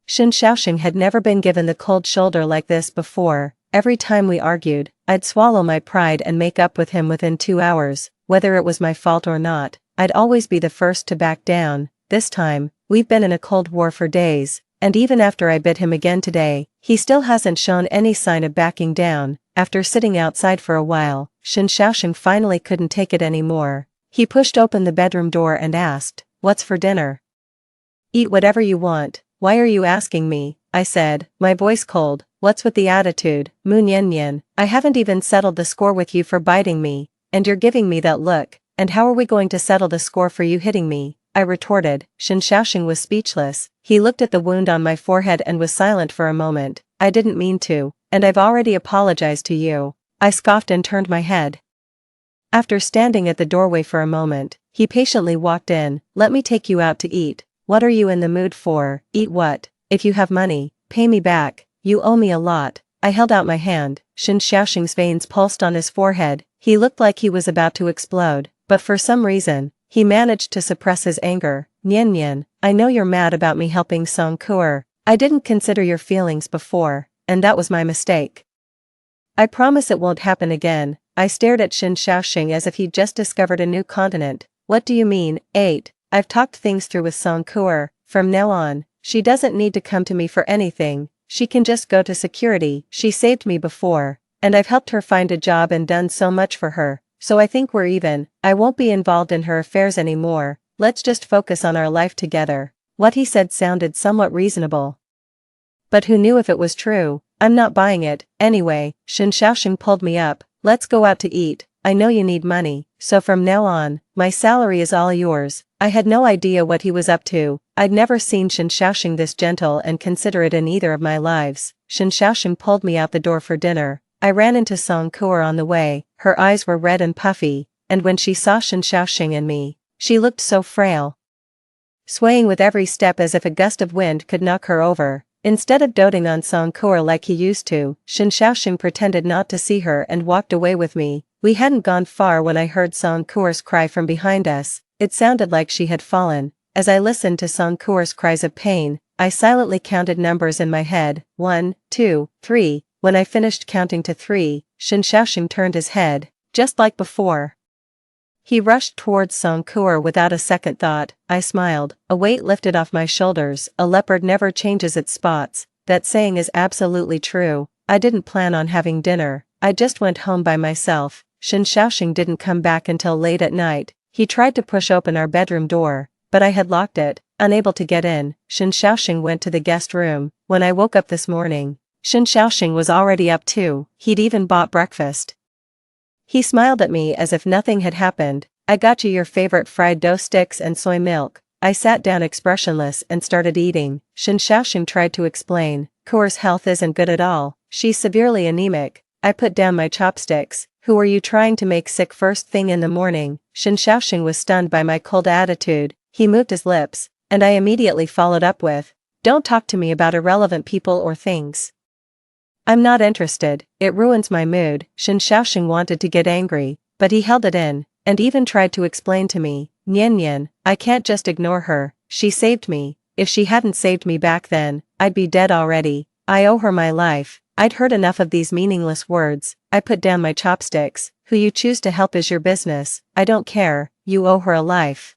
Shin Xiaoxing had never been given the cold shoulder like this before. Every time we argued, I'd swallow my pride and make up with him within 2 hours. Whether it was my fault or not, I'd always be the first to back down. This time, we've been in a cold war for days, and even after I bit him again today, he still hasn't shown any sign of backing down. After sitting outside for a while, Shin Xiaoxing finally couldn't take it anymore. He pushed open the bedroom door and asked, "What's for dinner?" "Eat whatever you want. Why are you asking me?" I said, my voice cold. "What's with the attitude, Mu Nian? I haven't even settled the score with you for biting me, and you're giving me that look, and how are we going to settle the score for you hitting me?" I retorted. Shin Xiaoxing was speechless. He looked at the wound on my forehead and was silent for a moment. "I didn't mean to, and I've already apologized to you," I scoffed and turned my head. After standing at the doorway for a moment, he patiently walked in. "Let me take you out to eat." "What are you in the mood for?" "Eat what? If you have money, pay me back. You owe me a lot." I held out my hand. Shin Xiaoxing's veins pulsed on his forehead. He looked like he was about to explode, but for some reason, he managed to suppress his anger. Nian, I know you're mad about me helping Song Kuer. I didn't consider your feelings before, and that was my mistake. I promise it won't happen again." I stared at Shin Xiaoxing as if he'd just discovered a new continent. "What do you mean?" 8. I've talked things through with Song Kuer. From now on, she doesn't need to come to me for anything. She can just go to security. She saved me before, and I've helped her find a job and done so much for her, so I think we're even. I won't be involved in her affairs anymore. Let's just focus on our life together. What he said sounded somewhat reasonable. But who knew if it was true? I'm not buying it. Anyway, Shin Xiaoxing pulled me up. "Let's go out to eat. I know you need money, so from now on, my salary is all yours." I had no idea what he was up to. I'd never seen Shin Xiaoxing this gentle and considerate in either of my lives. Shin Xiaoxing pulled me out the door for dinner. I ran into Song Kuer on the way. Her eyes were red and puffy, and when she saw Shin Xiaoxing and me, she looked so frail, swaying with every step as if a gust of wind could knock her over. Instead of doting on Song Kuer like he used to, Shin Xiaoxing pretended not to see her and walked away with me. We hadn't gone far when I heard Song Kuer's cry from behind us. It sounded like she had fallen. As I listened to Song Kuer's cries of pain, I silently counted numbers in my head. 1, 2, 3. When I finished counting to 3, Shin Xiaoxing turned his head, just like before. He rushed towards Song Kuer without a second thought. I smiled. A weight lifted off my shoulders. A leopard never changes its spots. That saying is absolutely true. I didn't plan on having dinner. I just went home by myself. Shin Xiaoxing didn't come back until late at night. He tried to push open our bedroom door, but I had locked it. Unable to get in, Shin Xiaoxing went to the guest room. When I woke up this morning, Shin Xiaoxing was already up too. He'd even bought breakfast. He smiled at me as if nothing had happened. "I got you your favorite fried dough sticks and soy milk." I sat down expressionless and started eating. Shin Xiaoxing tried to explain. "Kuer's health isn't good at all. She's severely anemic." I put down my chopsticks. "Who are you trying to make sick first thing in the morning?" Shin Xiaoxing was stunned by my cold attitude. He moved his lips, and I immediately followed up with, "Don't talk to me about irrelevant people or things. I'm not interested. It ruins my mood." Shin Xiaoxing wanted to get angry, but he held it in, and even tried to explain to me, Nian, I can't just ignore her. She saved me. If she hadn't saved me back then, I'd be dead already. I owe her my life." I'd heard enough of these meaningless words. I put down my chopsticks. "Who you choose to help is your business. I don't care. You owe her a life.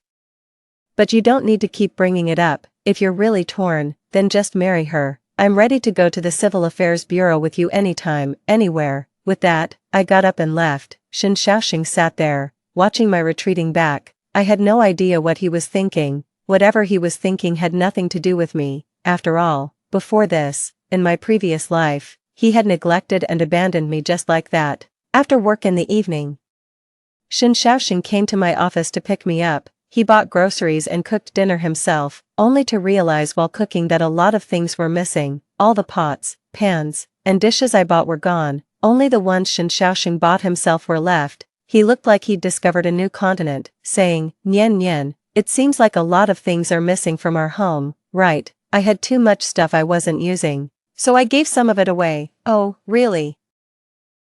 But you don't need to keep bringing it up. If you're really torn, then just marry her. I'm ready to go to the Civil Affairs Bureau with you anytime, anywhere." With that, I got up and left. Shin Xiaoxing sat there, watching my retreating back. I had no idea what he was thinking. Whatever he was thinking had nothing to do with me. After all, before this, in my previous life, he had neglected and abandoned me just like that. After work in the evening, Shin Shaoxing came to my office to pick me up. He bought groceries and cooked dinner himself, only to realize while cooking that a lot of things were missing. All the pots, pans, and dishes I bought were gone. Only the ones Shin Shaoxing bought himself were left. He looked like he'd discovered a new continent, saying, "Nian Nian, it seems like a lot of things are missing from our home, right? I had too much stuff I wasn't using, so I gave some of it away." "Oh, really?"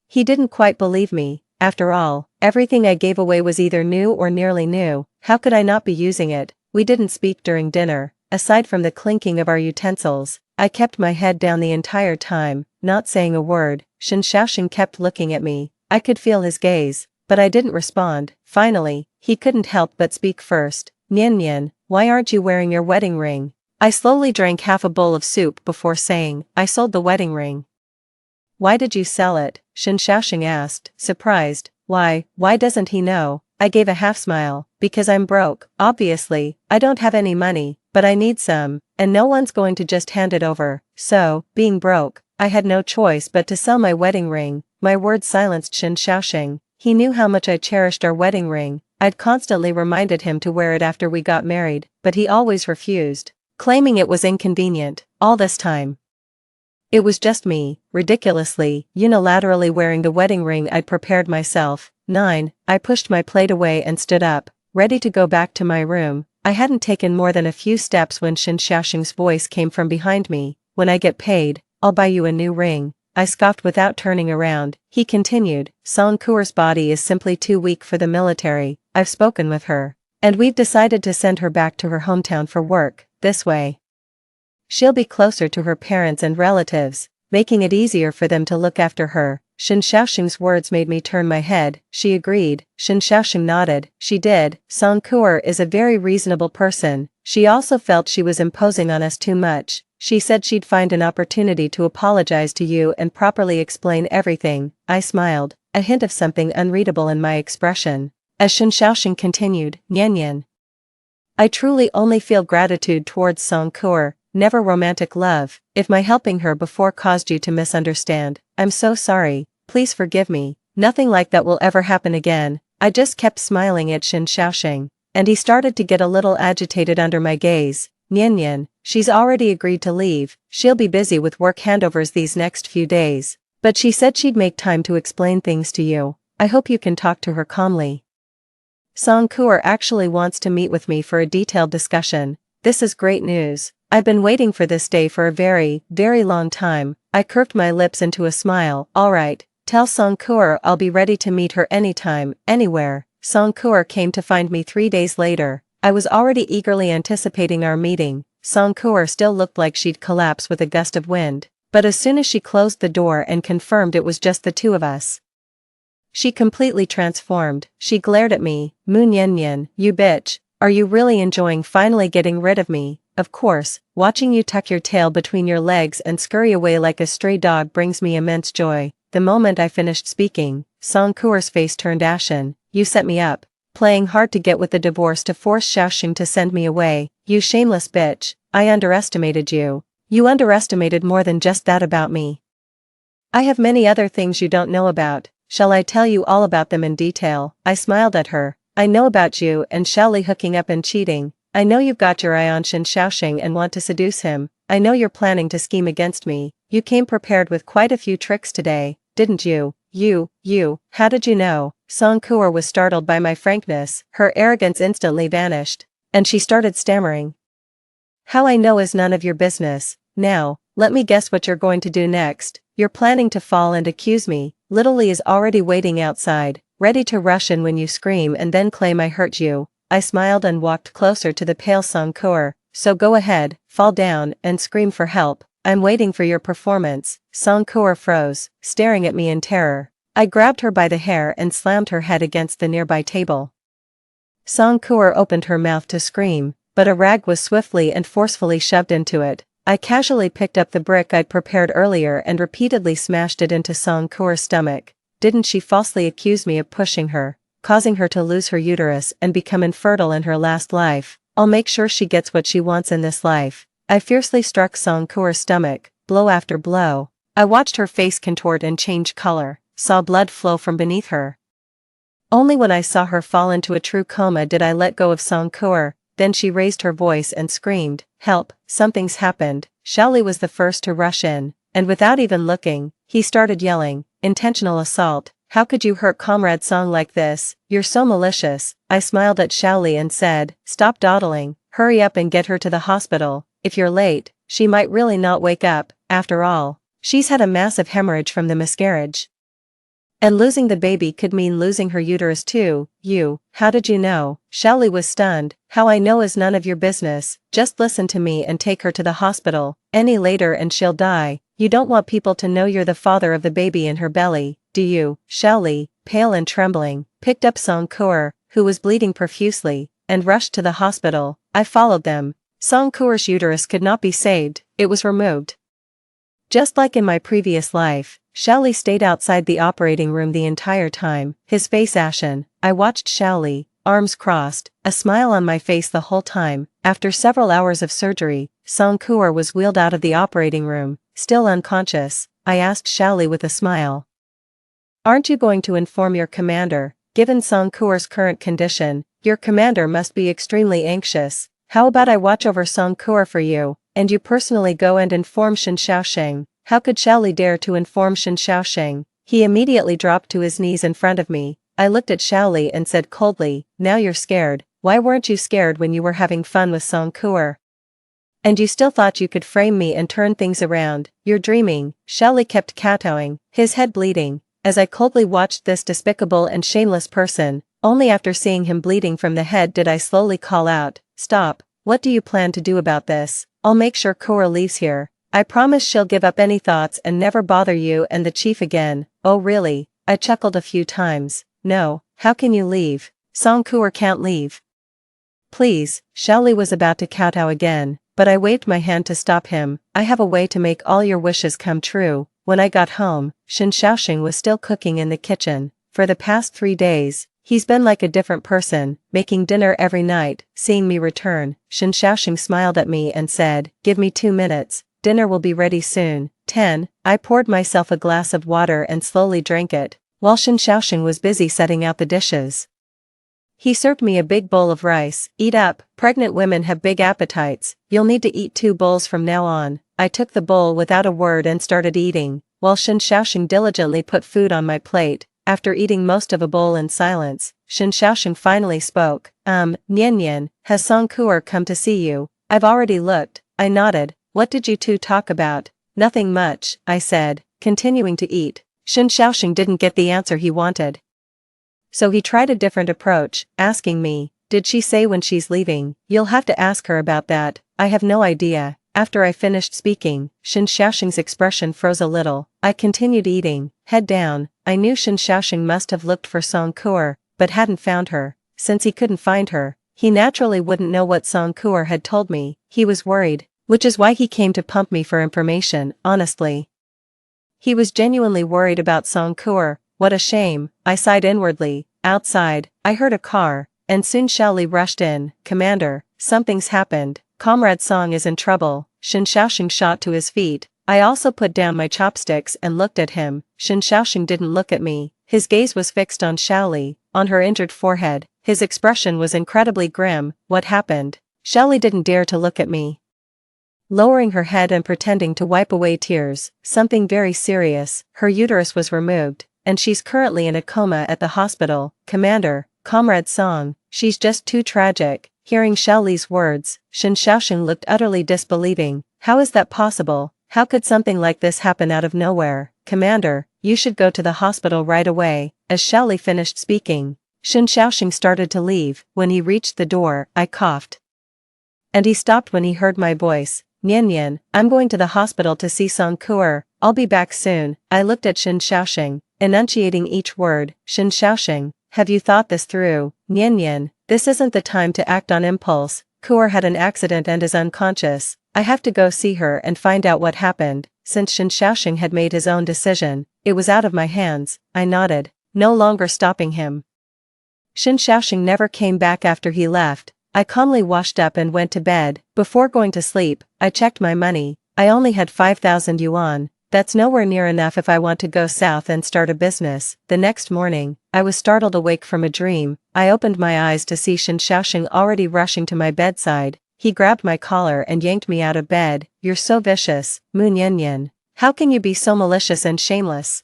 He didn't quite believe me. After all, everything I gave away was either new or nearly new. How could I not be using it? We didn't speak during dinner. Aside from the clinking of our utensils, I kept my head down the entire time, not saying a word. Shin Shaoxing kept looking at me. I could feel his gaze, but I didn't respond. Finally, he couldn't help but speak first. "Nian Nian, why aren't you wearing your wedding ring?" I slowly drank half a bowl of soup before saying, "I sold the wedding ring." "Why did you sell it?" Shin Shaoxing asked, surprised. Why doesn't he know? I gave a half smile. "Because I'm broke, obviously. I don't have any money, but I need some, and no one's going to just hand it over. So, being broke, I had no choice but to sell my wedding ring." My words silenced Shin Shaoxing. He knew how much I cherished our wedding ring. I'd constantly reminded him to wear it after we got married, but he always refused, claiming it was inconvenient. All this time, it was just me, ridiculously, unilaterally wearing the wedding ring I'd prepared myself. 9. I pushed my plate away and stood up, ready to go back to my room. I hadn't taken more than a few steps when Shin Shaoxing's voice came from behind me. "When I get paid, I'll buy you a new ring." I scoffed without turning around. He continued, "Song Kuer's body is simply too weak for the military. I've spoken with her, and we've decided to send her back to her hometown for work. This way, she'll be closer to her parents and relatives, making it easier for them to look after her." Shin Shaoxing's words made me turn my head. "She agreed?" Shin Shaoxing nodded. "She did. Song Kuer is a very reasonable person. She also felt she was imposing on us too much. She said she'd find an opportunity to apologize to you and properly explain everything." I smiled, a hint of something unreadable in my expression. As Shin Shaoxing continued, "Nian Nian, I truly only feel gratitude towards Song Kuer, never romantic love. If my helping her before caused you to misunderstand, I'm so sorry. Please forgive me. Nothing like that will ever happen again." I just kept smiling at Shin Shaoxing, and he started to get a little agitated under my gaze. "Nian Nian, she's already agreed to leave. She'll be busy with work handovers these next few days, but she said she'd make time to explain things to you. I hope you can talk to her calmly. Song Kuer actually wants to meet with me for a detailed discussion. This is great news. I've been waiting for this day for a very, very long time." I curved my lips into a smile. "All right, tell Song Kuer I'll be ready to meet her anytime, anywhere." Song Kuer came to find me 3 days later. I was already eagerly anticipating our meeting. Song Kuer still looked like she'd collapse with a gust of wind, but as soon as she closed the door and confirmed it was just the two of us, she completely transformed. She glared at me. "Mu Nian Nian, you bitch, are you really enjoying finally getting rid of me?" "Of course, watching you tuck your tail between your legs and scurry away like a stray dog brings me immense joy." The moment I finished speaking, Song Kuer's face turned ashen. "You set me up, playing hard to get with the divorce to force Shaoxing to send me away. You shameless bitch, I underestimated you. You underestimated more than just that about me. I have many other things you don't know about. Shall I tell you all about them in detail?" I smiled at her. "I know about you and Shelley hooking up and cheating. I know you've got your eye on Shin Shaoxing and want to seduce him. I know you're planning to scheme against me. You came prepared with quite a few tricks today, didn't you?" You, how did you know?" Song Kuer was startled by my frankness. Her arrogance instantly vanished, and she started stammering. "How I know is none of your business. Now, let me guess what you're going to do next. You're planning to fall and accuse me." Little Lee is already waiting outside, ready to rush in when you scream and then claim I hurt you. I smiled and walked closer to the pale Song Kuer. "So go ahead, fall down, and scream for help. I'm waiting for your performance." Song Kuer froze, staring at me in terror. I grabbed her by the hair and slammed her head against the nearby table. Song Kuer opened her mouth to scream, but a rag was swiftly and forcefully shoved into it. I casually picked up the brick I'd prepared earlier and repeatedly smashed it into Song Kuer's stomach. Didn't she falsely accuse me of pushing her? causing her to lose her uterus and become infertile in her last life. I'll make sure she gets what she wants in this life. I fiercely struck Song Kuer's stomach, blow after blow. I watched her face contort and change color, saw blood flow from beneath her. Only when I saw her fall into a true coma did I let go of Song Kuer. Then she raised her voice and screamed, "Help, something's happened." Xiaoli was the first to rush in, and without even looking, he started yelling, "Intentional assault. How could you hurt Comrade Song like this? You're so malicious." I smiled at Xiaoli and said, "Stop dawdling, hurry up and get her to the hospital. If you're late, she might really not wake up. After all, she's had a massive hemorrhage from the miscarriage. And losing the baby could mean losing her uterus too." "You, how did you know?" Xiaoli was stunned. "How I know is none of your business. Just listen to me and take her to the hospital. Any later and she'll die. You don't want people to know you're the father of the baby in her belly, do you?" Xiaoli, pale and trembling, picked up Song Kuer, who was bleeding profusely, and rushed to the hospital. I followed them. Song Kuer's uterus could not be saved, it was removed. Just like in my previous life, Xiaoli stayed outside the operating room the entire time, his face ashen. I watched Xiaoli, arms crossed, a smile on my face the whole time. After several hours of surgery, Song Kuer was wheeled out of the operating room, still unconscious. I asked Xiaoli with a smile, "Aren't you going to inform your commander? Given Song Kuer's current condition, your commander must be extremely anxious. How about I watch over Song Kuer for you, and you personally go and inform Shen Xiaosheng?" How could Xiaoli dare to inform Shen Xiaosheng? He immediately dropped to his knees in front of me. I looked at Xiaoli and said coldly, "Now you're scared. Why weren't you scared when you were having fun with Song Kuer? And you still thought you could frame me and turn things around. You're dreaming." Xiaoli kept kowtowing, his head bleeding, as I coldly watched this despicable and shameless person. Only after seeing him bleeding from the head did I slowly call out, "Stop, what do you plan to do about this?" "I'll make sure Kuer leaves here. I promise she'll give up any thoughts and never bother you and the chief again." "Oh really?" I chuckled a few times. "No, how can you leave? Song Kuer can't leave." "Please." Xiaoli was about to kowtow again, but I waved my hand to stop him. "I have a way to make all your wishes come true." When I got home, Shen Xiaosheng was still cooking in the kitchen. For the past 3 days, he's been like a different person, making dinner every night. Seeing me return, Shen Xiaosheng smiled at me and said, "Give me 2 minutes. Dinner will be ready soon." 10. I poured myself a glass of water and slowly drank it, while Shen Xiaosheng was busy setting out the dishes. He served me a big bowl of rice. "Eat up, pregnant women have big appetites. You'll need to eat 2 bowls from now on." I took the bowl without a word and started eating, while Shen Xiaosheng diligently put food on my plate. After eating most of a bowl in silence, Shen Xiaosheng finally spoke. Nian Nian, has Song Kuer come to see you?" "I've already looked." I nodded. "What did you two talk about?" "Nothing much," I said, continuing to eat. Shen Xiaosheng didn't get the answer he wanted. So he tried a different approach, asking me, "Did she say when she's leaving?" "You'll have to ask her about that. I have no idea." After I finished speaking, Shen Xiaosheng's expression froze a little. I continued eating, head down. I knew Shen Xiaosheng must have looked for Song Kuer, but hadn't found her. Since he couldn't find her, he naturally wouldn't know what Song Kuer had told me. He was worried, which is why he came to pump me for information. Honestly, he was genuinely worried about Song Kuer. What a shame, I sighed inwardly. Outside, I heard a car, and soon Xiaoli rushed in. "Commander, something's happened. Comrade Song is in trouble." Shen Xiaosheng shot to his feet. I also put down my chopsticks and looked at him. Shen Xiaosheng didn't look at me. His gaze was fixed on Xiaoli, on her injured forehead. His expression was incredibly grim. "What happened?" Xiaoli didn't dare to look at me. Lowering her head and pretending to wipe away tears, "Something very serious. Her uterus was removed, and she's currently in a coma at the hospital." "Commander, Comrade Song, she's just too tragic." Hearing Xiaoli's words, Shen Xiaosheng looked utterly disbelieving. "How is that possible? How could something like this happen out of nowhere?" "Commander, you should go to the hospital right away." As Xiaoli finished speaking, Shen Xiaosheng started to leave. When he reached the door, I coughed. And he stopped when he heard my voice. "Nian Nian, I'm going to the hospital to see Song Kuer. I'll be back soon." I looked at Shen Xiaosheng, enunciating each word. "Shen Xiaosheng, have you thought this through?" "Nian Nian, this isn't the time to act on impulse. Kuer had an accident and is unconscious. I have to go see her and find out what happened." Since Shen Xiaosheng had made his own decision, it was out of my hands. I nodded, no longer stopping him. Shin Shaoxing never came back after he left. I calmly washed up and went to bed. Before going to sleep, I checked my money. I only had 5,000 yuan. That's nowhere near enough if I want to go south and start a business. The next morning, I was startled awake from a dream. I opened my eyes to see Shin Shaoxing already rushing to my bedside. He grabbed my collar and yanked me out of bed. You're so vicious, Mu Nianyan. How can you be so malicious and shameless?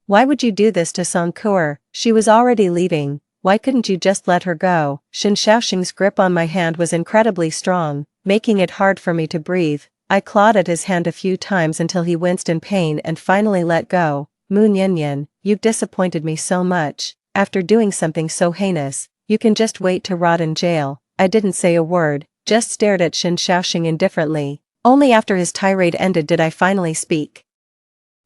Why would you do this to Song Kuer? She was already leaving. Why couldn't you just let her go? Shin Shaoxing's grip on my hand was incredibly strong, making it hard for me to breathe. I clawed at his hand a few times until he winced in pain and finally let go. Mu Nianyan, you've disappointed me so much. After doing something so heinous, you can just wait to rot in jail. I didn't say a word, just stared at Shin Shaoxing indifferently. Only after his tirade ended did I finally speak.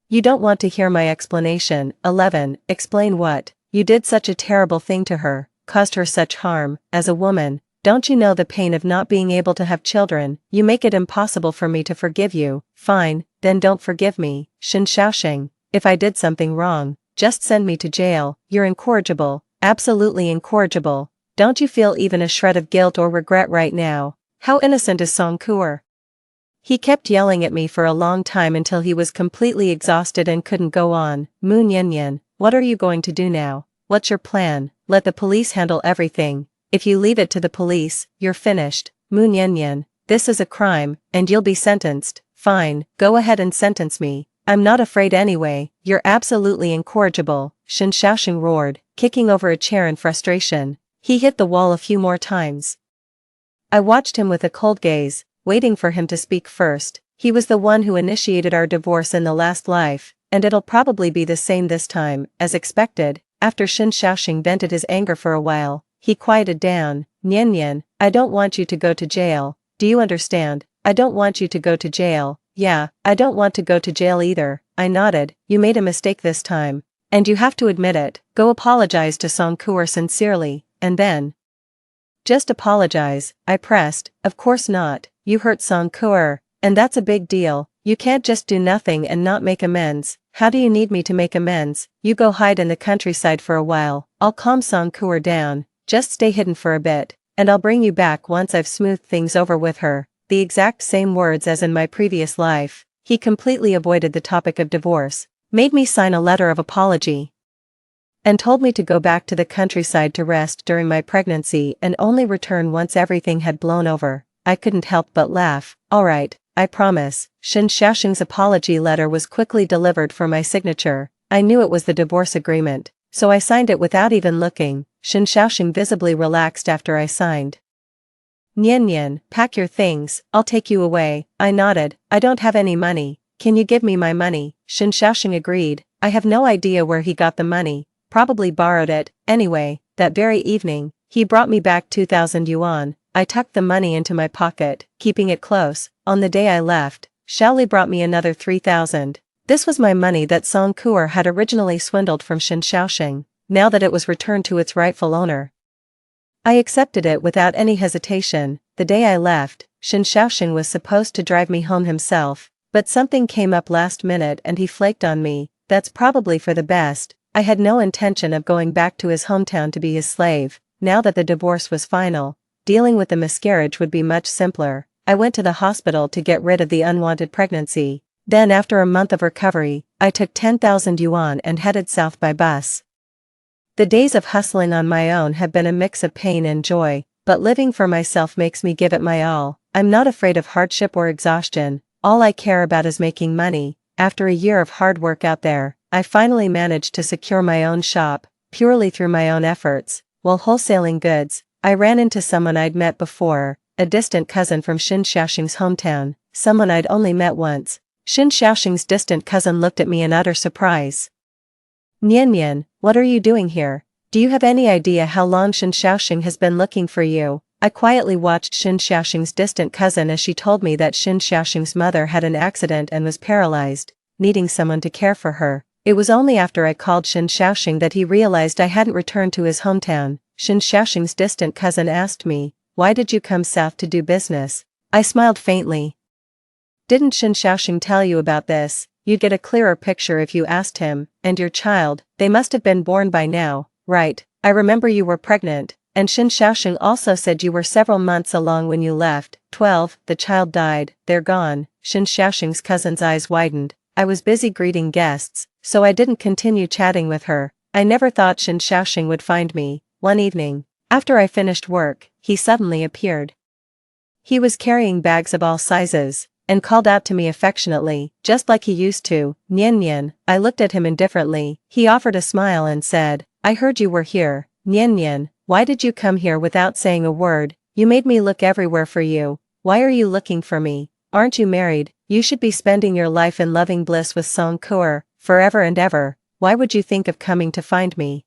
You don't want to hear my explanation. 11. Explain what? You did such a terrible thing to her, caused her such harm. As a woman, don't you know the pain of not being able to have children? You make it impossible for me to forgive you. Fine, then don't forgive me. Shin Shaoxing, if I did something wrong, just send me to jail. You're incorrigible, absolutely incorrigible. Don't you feel even a shred of guilt or regret right now? How innocent is Song Kuer? He kept yelling at me for a long time until he was completely exhausted and couldn't go on. Mu Nianyan, what are you going to do now? What's your plan? Let the police handle everything. If you leave it to the police, you're finished. Mu Nianyan, this is a crime, and you'll be sentenced. Fine, go ahead and sentence me. I'm not afraid anyway. You're absolutely incorrigible. Shin Shaoxing roared, kicking over a chair in frustration. He hit the wall a few more times. I watched him with a cold gaze, waiting for him to speak first. He was the one who initiated our divorce in the last life, and it'll probably be the same this time. As expected, after Shin Shaoxing vented his anger for a while, he quieted down. Nianyan, I don't want you to go to jail. Do you understand? I don't want you to go to jail. Yeah, I don't want to go to jail either. I nodded. You made a mistake this time, and you have to admit it. Go apologize to Song Kuer sincerely, and then just apologize. I pressed. Of course not. You hurt Song Kuer, and that's a big deal. You can't just do nothing and not make amends. How do you need me to make amends? You go hide in the countryside for a while. I'll calm Song Kuer down. Just stay hidden for a bit, and I'll bring you back once I've smoothed things over with her. The exact same words as in my previous life. He completely avoided the topic of divorce, made me sign a letter of apology, and told me to go back to the countryside to rest during my pregnancy and only return once everything had blown over. I couldn't help but laugh. Alright, I promise. Shin Shaoxing's apology letter was quickly delivered for my signature. I knew it was the divorce agreement, so I signed it without even looking. Shin Shaoxing visibly relaxed after I signed. Nianyan, pack your things, I'll take you away. I nodded. I don't have any money. Can you give me my money? Shin Shaoxing agreed. I have no idea where he got the money. Probably borrowed it. Anyway, that very evening, he brought me back 2,000 yuan. I tucked the money into my pocket, keeping it close. On the day I left, Shaoli brought me another 3,000. This was my money that Song Kuer had originally swindled from Shin Shaoxing, now that it was returned to its rightful owner. I accepted it without any hesitation. The day I left, Shin Shaoxing was supposed to drive me home himself, but something came up last minute and he flaked on me. That's probably for the best. I had no intention of going back to his hometown to be his slave. Now that the divorce was final, dealing with the miscarriage would be much simpler. I went to the hospital to get rid of the unwanted pregnancy. Then after a month of recovery, I took 10,000 yuan and headed south by bus. The days of hustling on my own have been a mix of pain and joy, but living for myself makes me give it my all. I'm not afraid of hardship or exhaustion. All I care about is making money. After a year of hard work out there, I finally managed to secure my own shop, purely through my own efforts. While wholesaling goods, I ran into someone I'd met before, a distant cousin from Shin Shaoxing's hometown, someone I'd only met once. Shin Shaoxing's distant cousin looked at me in utter surprise. Nianyan, what are you doing here? Do you have any idea how long Shin Shaoxing has been looking for you? I quietly watched Shin Shaoxing's distant cousin as she told me that Shin Shaoxing's mother had an accident and was paralyzed, needing someone to care for her. It was only after I called Shin Shaoxing that he realized I hadn't returned to his hometown. Shin Shaoxing's distant cousin asked me, "Why did you come south to do business?" I smiled faintly. "Didn't Shin Shaoxing tell you about this? You'd get a clearer picture if you asked him. And your child, they must have been born by now, right, I remember you were pregnant, and Shin Xiaoxing also said you were several months along when you left. 12, the child died, they're gone. Shin Xiaoxing's cousin's eyes widened. I was busy greeting guests, so I didn't continue chatting with her. I never thought Shin Xiaoxing would find me. One evening, after I finished work, he suddenly appeared. He was carrying bags of all sizes, and called out to me affectionately, just like he used to. Nian Nian. I looked at him indifferently. He offered a smile and said, I heard you were here. Nian Nian, why did you come here without saying a word? You made me look everywhere for you. Why are you looking for me? Aren't you married? You should be spending your life in loving bliss with Song Kuer, forever and ever. Why would you think of coming to find me?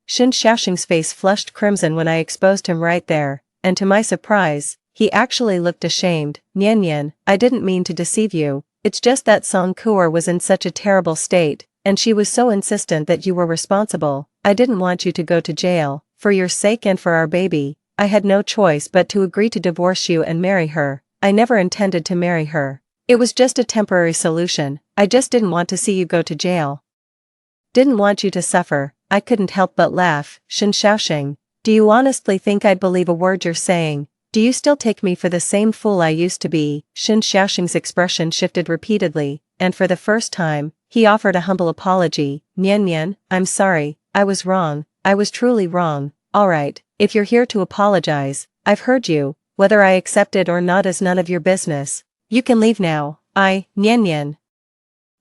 Shin Xiaoxing's face flushed crimson when I exposed him right there, and to my surprise, he actually looked ashamed. Nian Nian, I didn't mean to deceive you, it's just that Song Kuer was in such a terrible state, and she was so insistent that you were responsible. I didn't want you to go to jail. For your sake and for our baby, I had no choice but to agree to divorce you and marry her. I never intended to marry her. It was just a temporary solution. I just didn't want to see you go to jail. Didn't want you to suffer. I couldn't help but laugh. Shin Xiaoxing, do you honestly think I'd believe a word you're saying? Do you still take me for the same fool I used to be? Shin Xiaoxing's expression shifted repeatedly, and for the first time, he offered a humble apology. Nian Nian, I'm sorry, I was wrong, I was truly wrong. Alright, if you're here to apologize, I've heard you, whether I accept it or not is none of your business. You can leave now. Nian Nian.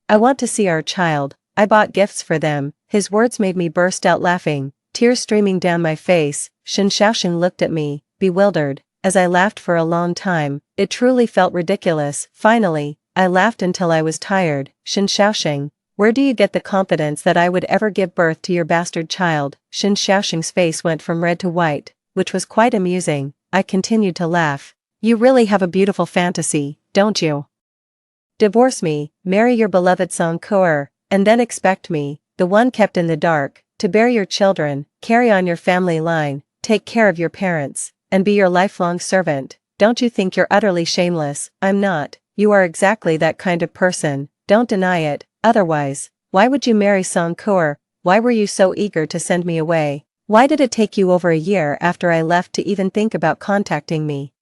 I want to see our child. I bought gifts for them. His words made me burst out laughing, tears streaming down my face. Shin Xiaoxing looked at me, bewildered, as I laughed for a long time. It truly felt ridiculous. Finally, I laughed until I was tired. Shin Xiaoxing, where do you get the confidence that I would ever give birth to your bastard child? Shin Xiaoxing's face went from red to white, which was quite amusing. I continued to laugh. You really have a beautiful fantasy, don't you? Divorce me, marry your beloved Song Kuer, and then expect me, the one kept in the dark, to bear your children, carry on your family line, take care of your parents, and be your lifelong servant. Don't you think you're utterly shameless? I'm not. You are exactly that kind of person. Don't deny it. Otherwise, why would you marry Song Kuer? Why were you so eager to send me away? Why did it take you over a year after I left to even think about contacting me?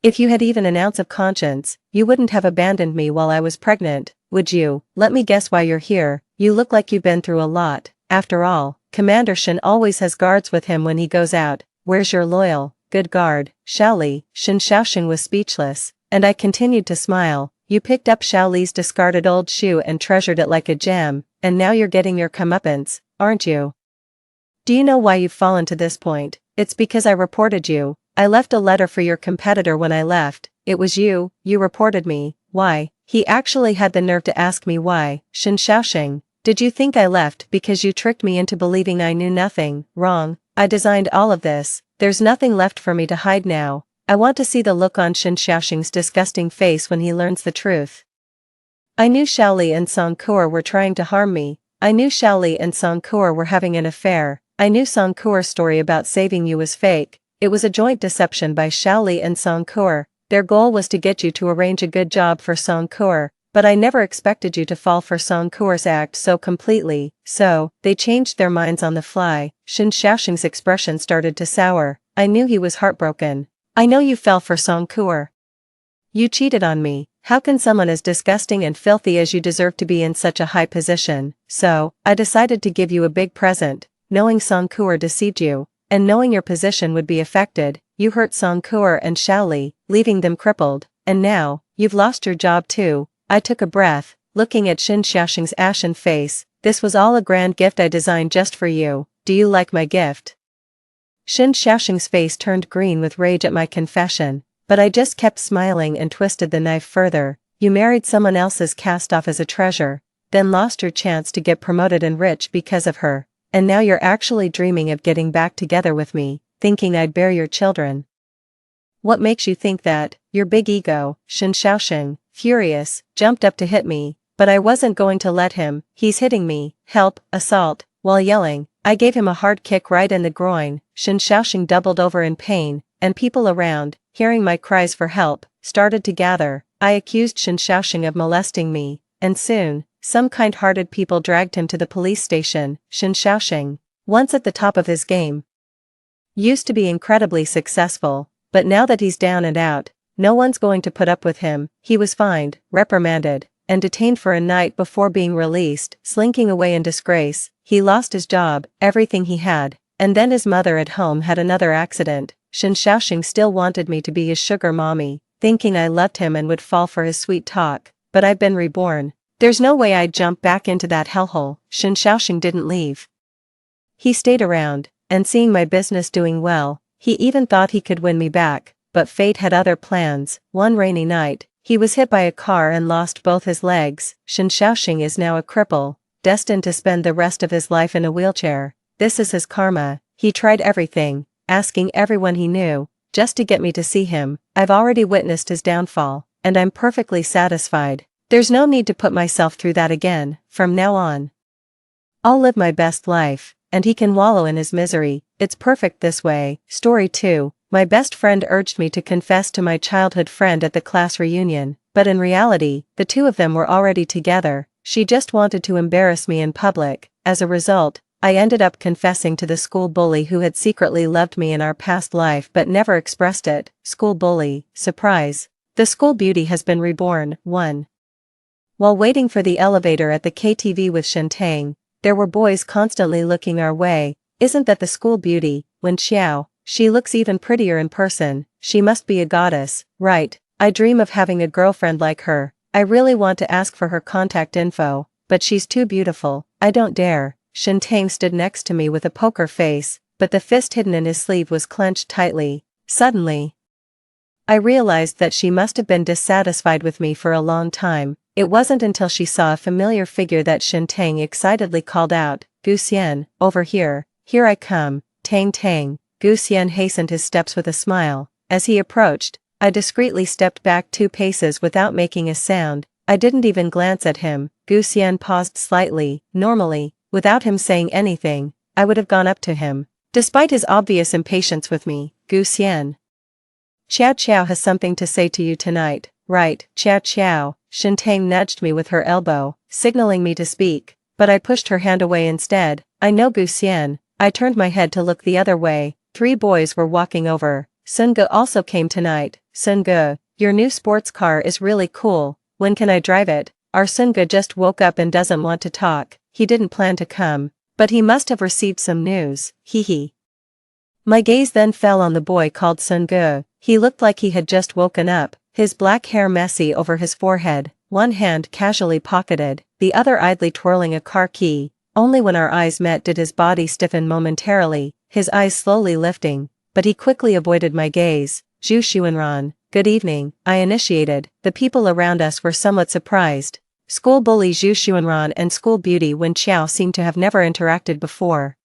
If you had even an ounce of conscience, you wouldn't have abandoned me while I was pregnant, would you? Let me guess why you're here. You look like you've been through a lot. After all, Commander Shin always has guards with him when he goes out. Where's your loyal, good guard, Xiao Li? Shin Xiaoxing was speechless, and I continued to smile. You picked up Xiao Li's discarded old shoe and treasured it like a gem, and now you're getting your comeuppance, aren't you? Do you know why you've fallen to this point? It's because I reported you. I left a letter for your competitor when I left. It was you reported me. Why? He actually had the nerve to ask me why. Shin Xiaoxing, did you think I left because you tricked me into believing I knew nothing? Wrong. I designed all of this. There's nothing left for me to hide now. I want to see the look on Shin Xiaoxing's disgusting face when he learns the truth. I knew Xiao Li and Song Kuer were trying to harm me. I knew Xiao Li and Song Kuer were having an affair. I knew Song Kuer's story about saving you was fake. It was a joint deception by Xiao Li and Song Kuer. Their goal was to get you to arrange a good job for Song Kuer, but I never expected you to fall for Song Kuer's act so completely, so, they changed their minds on the fly. Shin Xiaoxing's expression started to sour. I knew he was heartbroken. I know you fell for Song Kuer. You cheated on me. How can someone as disgusting and filthy as you deserve to be in such a high position? So, I decided to give you a big present, knowing Song Kuer deceived you, and knowing your position would be affected. You hurt Song Kuer and Xiao Li, leaving them crippled, and now, you've lost your job too. I took a breath, looking at Shin Xiaoxing's ashen face. This was all a grand gift I designed just for you. Do you like my gift? Shin Xiaoxing's face turned green with rage at my confession, but I just kept smiling and twisted the knife further. You married someone else's cast off as a treasure, then lost your chance to get promoted and rich because of her, and now you're actually dreaming of getting back together with me, thinking I'd bear your children. What makes you think that? Your big ego. Shin Xiaoxing, furious, jumped up to hit me, but I wasn't going to let him. He's hitting me. Help, assault. While yelling, I gave him a hard kick right in the groin. Shin Xiaoxing doubled over in pain, and people around, hearing my cries for help, started to gather. I accused Shin Xiaoxing of molesting me, and soon, some kind-hearted people dragged him to the police station. Shin Xiaoxing, Once at the top of his game. Used to be incredibly successful, but now that he's down and out, no one's going to put up with him. He was fined, reprimanded, and detained for a night before being released, slinking away in disgrace. He lost his job, everything he had, and then his mother at home had another accident. Shen Xiaoxing still wanted me to be his sugar mommy, thinking I loved him and would fall for his sweet talk, but I've been reborn. There's no way I'd jump back into that hellhole. Shen Xiaoxing didn't leave. He stayed around, and seeing my business doing well, he even thought he could win me back, but fate had other plans. One rainy night, he was hit by a car and lost both his legs. Shen Xiaoxing is now a cripple, destined to spend the rest of his life in a wheelchair. This is his karma. He tried everything, asking everyone he knew, just to get me to see him. I've already witnessed his downfall, and I'm perfectly satisfied. There's no need to put myself through that again. From now on, I'll live my best life, and he can wallow in his misery. It's perfect this way. Story 2. My best friend urged me to confess to my childhood friend at the class reunion, but in reality, the two of them were already together. She just wanted to embarrass me in public. As a result, I ended up confessing to the school bully who had secretly loved me in our past life but never expressed it. School bully. Surprise. The school beauty has been reborn. 1. While waiting for the elevator at the KTV with Shentang, there were boys constantly looking our way. Isn't that the school beauty? Wen Xiao. She looks even prettier in person. She must be a goddess, right? I dream of having a girlfriend like her. I really want to ask for her contact info, but she's too beautiful. I don't dare. Shentang stood next to me with a poker face, but the fist hidden in his sleeve was clenched tightly. Suddenly, I realized that she must have been dissatisfied with me for a long time. It wasn't until she saw a familiar figure that Shentang excitedly called out, "Gu Xian, over here, here I come." Tang Tang. Gu Xian hastened his steps with a smile. As he approached, I discreetly stepped back 2 paces without making a sound. I didn't even glance at him. Gu Xian paused slightly. Normally, without him saying anything, I would have gone up to him. Despite his obvious impatience with me, Gu Xian. Qiao Qiao has something to say to you tonight. Right, Qiao Qiao. Shentang nudged me with her elbow, signaling me to speak, but I pushed her hand away instead. I know Gu Xian. I turned my head to look the other way. 3 boys were walking over. Sun Ge also came tonight. Sun Ge, your new sports car is really cool. When can I drive it? Our Sun Ge just woke up and doesn't want to talk. He didn't plan to come, but he must have received some news. Hee. My gaze then fell on the boy called Sun Ge. He looked like he had just woken up, his black hair messy over his forehead, one hand casually pocketed, the other idly twirling a car key. Only when our eyes met did his body stiffen momentarily, his eyes slowly lifting, but he quickly avoided my gaze. Zhu Xuanran, good evening, I initiated. The people around us were somewhat surprised. School bully Zhu Xuanran and school beauty Wen Qiao seemed to have never interacted before.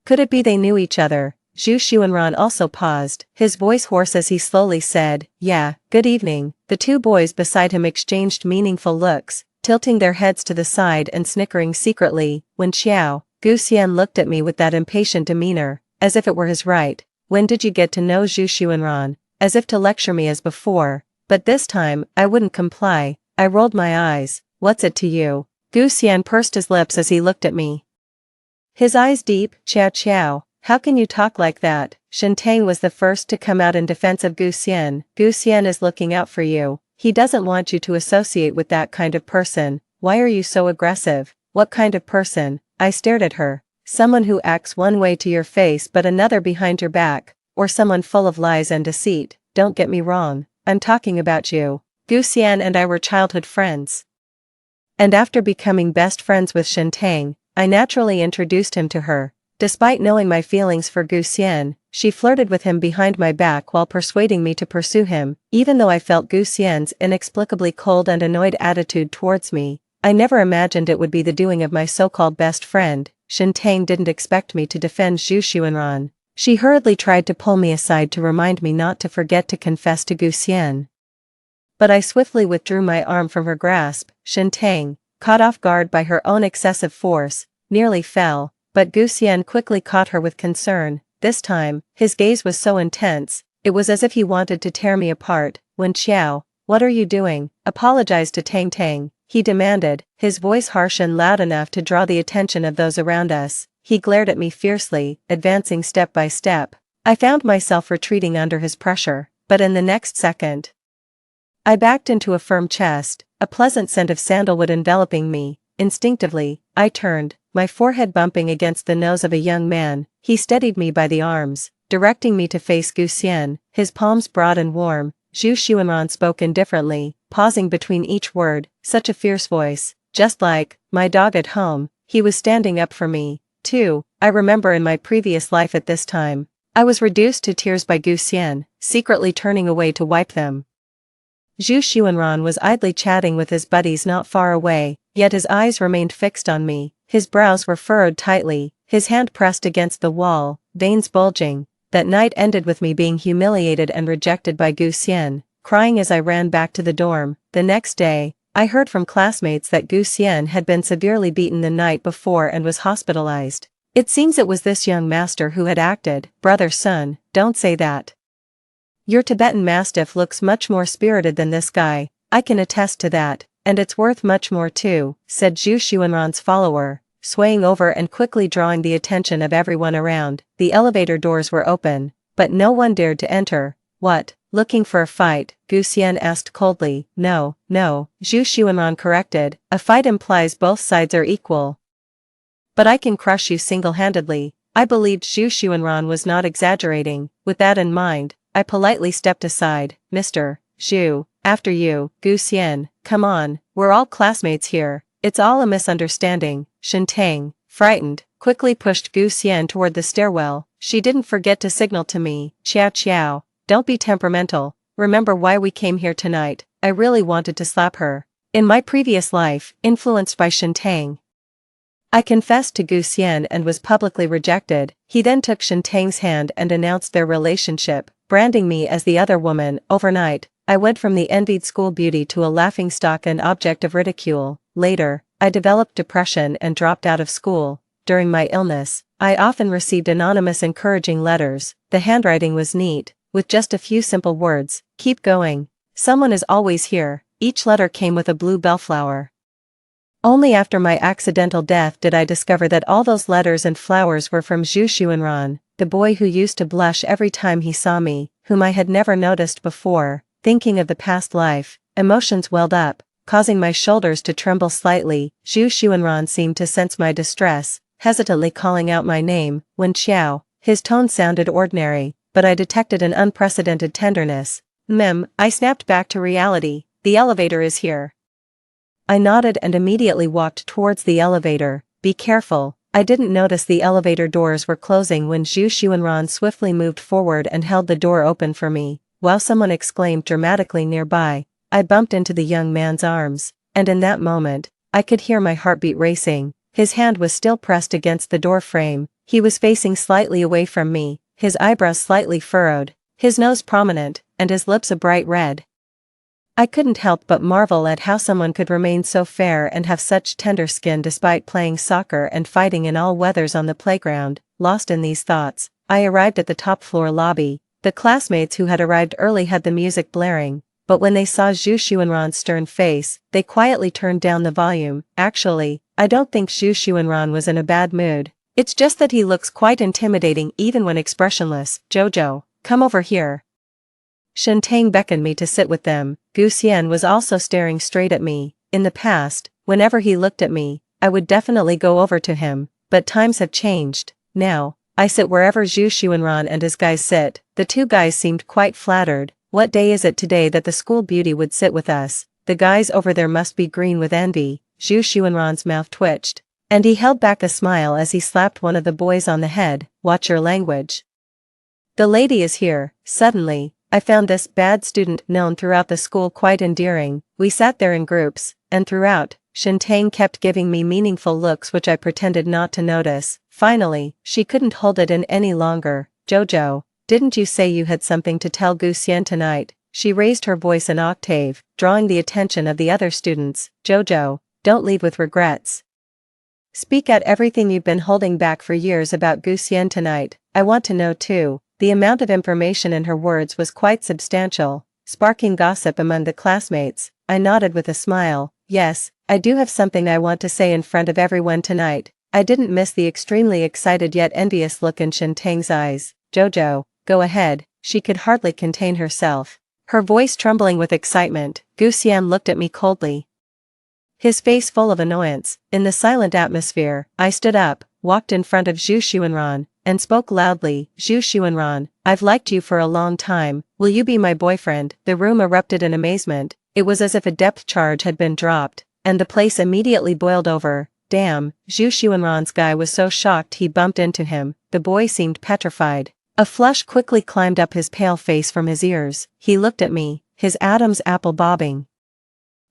Could it be they knew each other? Zhu Xuanran also paused, his voice hoarse as he slowly said, "Yeah, good evening." The 2 boys beside him exchanged meaningful looks, tilting their heads to the side and snickering secretly. Wen Qiao. Gu Xian looked at me with that impatient demeanor, as if it were his right. When did you get to know Zhu Xuanran? As if to lecture me as before, but this time, I wouldn't comply. I rolled my eyes. What's it to you? Gu Xian pursed his lips as he looked at me. His eyes deep. Qiao Qiao, how can you talk like that? Shentang was the first to come out in defense of Gu Xian. Gu Xian is looking out for you. He doesn't want you to associate with that kind of person. Why are you so aggressive? What kind of person? I stared at her. Someone who acts one way to your face but another behind your back, or someone full of lies and deceit. Don't get me wrong, I'm talking about you. Gu Xian and I were childhood friends. And after becoming best friends with Shentang, I naturally introduced him to her. Despite knowing my feelings for Gu Xian, she flirted with him behind my back while persuading me to pursue him. Even though I felt Gu Xian's inexplicably cold and annoyed attitude towards me, I never imagined it would be the doing of my so-called best friend. Shentang didn't expect me to defend Zhu Xuanran. She hurriedly tried to pull me aside to remind me not to forget to confess to Gu Xian. But I swiftly withdrew my arm from her grasp. Shentang, caught off guard by her own excessive force, nearly fell, but Gu Xian quickly caught her with concern. This time, his gaze was so intense, it was as if he wanted to tear me apart. Wen Qiao, what are you doing? Apologize to Tang Tang, he demanded, his voice harsh and loud enough to draw the attention of those around us. he glared at me fiercely, advancing step by step. I found myself retreating under his pressure, but in the next second, I backed into a firm chest, a pleasant scent of sandalwood enveloping me. Instinctively, I turned, my forehead bumping against the nose of a young man. He steadied me by the arms, directing me to face Gu Xian, his palms broad and warm. Zhu Xuanran spoke indifferently, pausing between each word, such a fierce voice, just like my dog at home. He was standing up for me, too. I remember in my previous life at this time, I was reduced to tears by Gu Xian, secretly turning away to wipe them. Zhu Xuanran was idly chatting with his buddies not far away, yet his eyes remained fixed on me. His brows were furrowed tightly, his hand pressed against the wall, veins bulging. That night ended with me being humiliated and rejected by Gu Xian, crying as I ran back to the dorm. The next day, I heard from classmates that Gu Xian had been severely beaten the night before and was hospitalized. It seems it was this young master who had acted. Brother Sun, don't say that. Your Tibetan Mastiff looks much more spirited than this guy. I can attest to that, and it's worth much more too, said Zhu Xuanran's follower, swaying over and quickly drawing the attention of everyone around. The elevator doors were open, but no one dared to enter. What, looking for a fight? Gu Xian asked coldly. No, Zhu Xuanran corrected, a fight implies both sides are equal. But I can crush you single-handedly. I believed Zhu Xuanran was not exaggerating. With that in mind, I politely stepped aside. Mr. Zhu, after you. Gu Xian, come on, we're all classmates here. It's all a misunderstanding. Shintang, frightened, quickly pushed Gu Xian toward the stairwell. She didn't forget to signal to me. Xiao, don't be temperamental. Remember why we came here tonight. I really wanted to slap her. In my previous life, influenced by Shintang, I confessed to Gu Xian and was publicly rejected. He then took Shintang's hand and announced their relationship, branding me as the other woman. Overnight, I went from the envied school beauty to a laughingstock and object of ridicule. Later, I developed depression and dropped out of school. During my illness, I often received anonymous encouraging letters. The handwriting was neat, with just a few simple words. Keep going. Someone is always here. Each letter came with a blue bellflower. Only after my accidental death did I discover that all those letters and flowers were from Zhu Xuanran, the boy who used to blush every time he saw me, whom I had never noticed before. Thinking of the past life, emotions welled up, causing my shoulders to tremble slightly. Zhu Xuanran seemed to sense my distress, hesitantly calling out my name. Wen Qiao. His tone sounded ordinary, but I detected an unprecedented tenderness. I snapped back to reality. The elevator is here. I nodded and immediately walked towards the elevator. Be careful. I didn't notice the elevator doors were closing when Zhu Xuanran swiftly moved forward and held the door open for me. While someone exclaimed dramatically nearby, I bumped into the young man's arms, and in that moment, I could hear my heartbeat racing. His hand was still pressed against the door frame. He was facing slightly away from me, his eyebrows slightly furrowed, his nose prominent, and his lips a bright red. I couldn't help but marvel at how someone could remain so fair and have such tender skin despite playing soccer and fighting in all weathers on the playground. Lost in these thoughts, I arrived at the top floor lobby. The classmates who had arrived early had the music blaring, but when they saw Zhu Xuanran's stern face, they quietly turned down the volume. Actually, I don't think Zhu Xuanran was in a bad mood. It's just that he looks quite intimidating even when expressionless. Jojo, come over here. Shintang beckoned me to sit with them. Gu Xian was also staring straight at me. In the past, whenever he looked at me, I would definitely go over to him, but times have changed. Now, I sit wherever Zhu Xuanran and his guys sit. The two guys seemed quite flattered. What day is it today that the school beauty would sit with us? The guys over there must be green with envy. Zhu Xuanran's mouth twitched, and he held back a smile as he slapped one of the boys on the head. Watch your language. The lady is here. Suddenly, I found this bad student known throughout the school quite endearing. We sat there in groups, and throughout, Shintang kept giving me meaningful looks which I pretended not to notice. Finally, she couldn't hold it in any longer. Jojo, didn't you say you had something to tell Gu Xian tonight? She raised her voice an octave, drawing the attention of the other students. Jojo, don't leave with regrets. Speak out everything you've been holding back for years about Gu Xian tonight. I want to know too. The amount of information in her words was quite substantial, sparking gossip among the classmates. I nodded with a smile. Yes, I do have something I want to say in front of everyone tonight. I didn't miss the extremely excited yet envious look in Shintang's eyes. "Jojo, go ahead," she could hardly contain herself. Her voice trembling with excitement. Gu Xian looked at me coldly, his face full of annoyance. In the silent atmosphere, I stood up, walked in front of Zhu Xuanran, and spoke loudly. "Zhu Xuanran, I've liked you for a long time, will you be my boyfriend?" The room erupted in amazement. It was as if a depth charge had been dropped, and the place immediately boiled over. Damn, Zhu Xuanran's guy was so shocked he bumped into him. The boy seemed petrified. A flush quickly climbed up his pale face from his ears. He looked at me, his Adam's apple bobbing,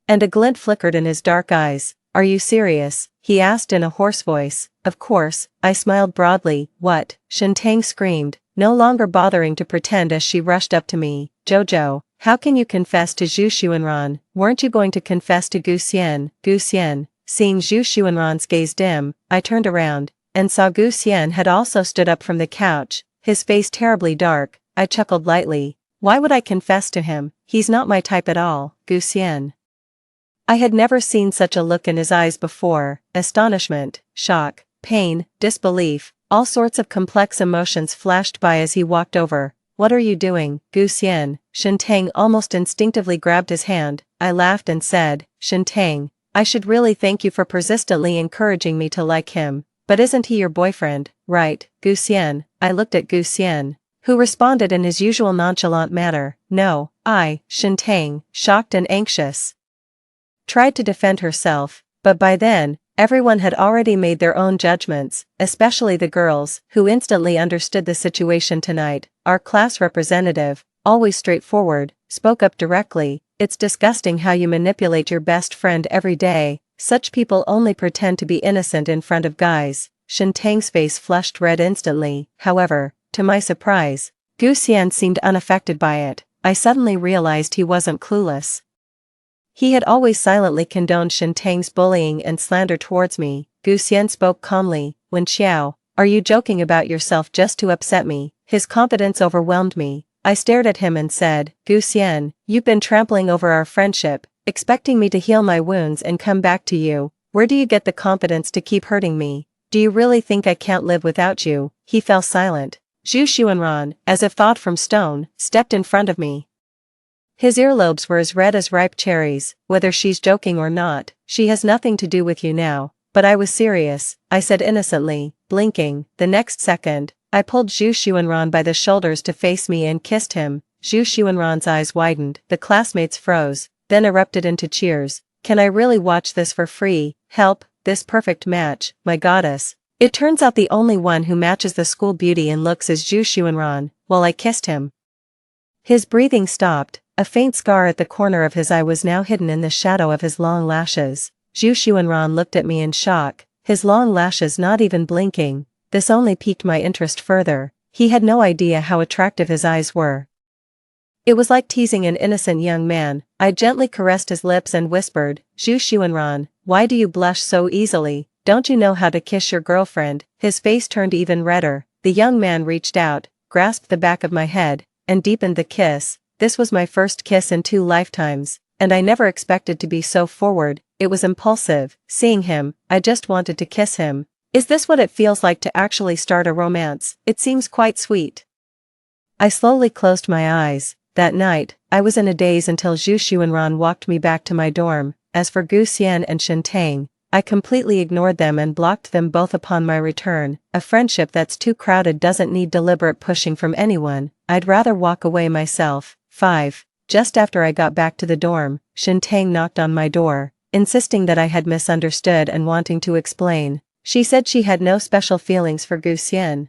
and a glint flickered in his dark eyes. "Are you serious?" he asked in a hoarse voice. "Of course," I smiled broadly. "What?" Shintang screamed, no longer bothering to pretend as she rushed up to me. "Jojo, how can you confess to Zhu Xuanran? Weren't you going to confess to Gu Xian?" Gu Xian. Seeing Zhu Xuanran's gaze dim, I turned around, and saw Gu Xian had also stood up from the couch, his face terribly dark. I chuckled lightly. "Why would I confess to him? He's not my type at all." Gu Xian. I had never seen such a look in his eyes before. Astonishment, shock, pain, disbelief, all sorts of complex emotions flashed by as he walked over. "What are you doing, Gu Xian?" Shintang almost instinctively grabbed his hand. I laughed and said, "Shintang, I should really thank you for persistently encouraging me to like him, but isn't he your boyfriend, right, Gu Xian?" I looked at Gu Xian, who responded in his usual nonchalant manner. "No." Shintang, shocked and anxious, tried to defend herself, but by then, everyone had already made their own judgments, especially the girls, who instantly understood the situation tonight. Our class representative, always straightforward, spoke up directly. "It's disgusting how you manipulate your best friend every day. Such people only pretend to be innocent in front of guys." Shintang's face flushed red instantly. However, to my surprise, Gu Xian seemed unaffected by it. I suddenly realized he wasn't clueless. He had always silently condoned Shintang's bullying and slander towards me. Gu Xian spoke calmly. "Wen Xiao, are you joking about yourself just to upset me?" His confidence overwhelmed me. I stared at him and said, "Gu Xian, you've been trampling over our friendship, expecting me to heal my wounds and come back to you. Where do you get the confidence to keep hurting me? Do you really think I can't live without you?" He fell silent. Zhu Xuanran, as if thought from stone, stepped in front of me. His earlobes were as red as ripe cherries. "Whether she's joking or not, she has nothing to do with you now." "But I was serious," I said innocently, blinking. The next second, I pulled Zhu Xuanran by the shoulders to face me and kissed him. Zhu Xuanran's eyes widened, the classmates froze, then erupted into cheers. "Can I really watch this for free? Help, this perfect match, my goddess." It turns out the only one who matches the school beauty in looks is Zhu Xuanran. While I kissed him, his breathing stopped. A faint scar at the corner of his eye was now hidden in the shadow of his long lashes. Zhu Xuanran looked at me in shock, his long lashes not even blinking. This only piqued my interest further. He had no idea how attractive his eyes were. It was like teasing an innocent young man. I gently caressed his lips and whispered, "Zhu Xuanran, why do you blush so easily? Don't you know how to kiss your girlfriend?" His face turned even redder. The young man reached out, grasped the back of my head, and deepened the kiss. This was my first kiss in 2 lifetimes, and I never expected to be so forward. It was impulsive. Seeing him, I just wanted to kiss him. Is this what it feels like to actually start a romance? It seems quite sweet. I slowly closed my eyes. That night, I was in a daze until Zhu Xuanran walked me back to my dorm. As for Gu Xian and Shintang, I completely ignored them and blocked them both upon my return. A friendship that's too crowded doesn't need deliberate pushing from anyone. I'd rather walk away myself. 5. Just after I got back to the dorm, Shintang knocked on my door, insisting that I had misunderstood and wanting to explain. She said she had no special feelings for Gu Xian.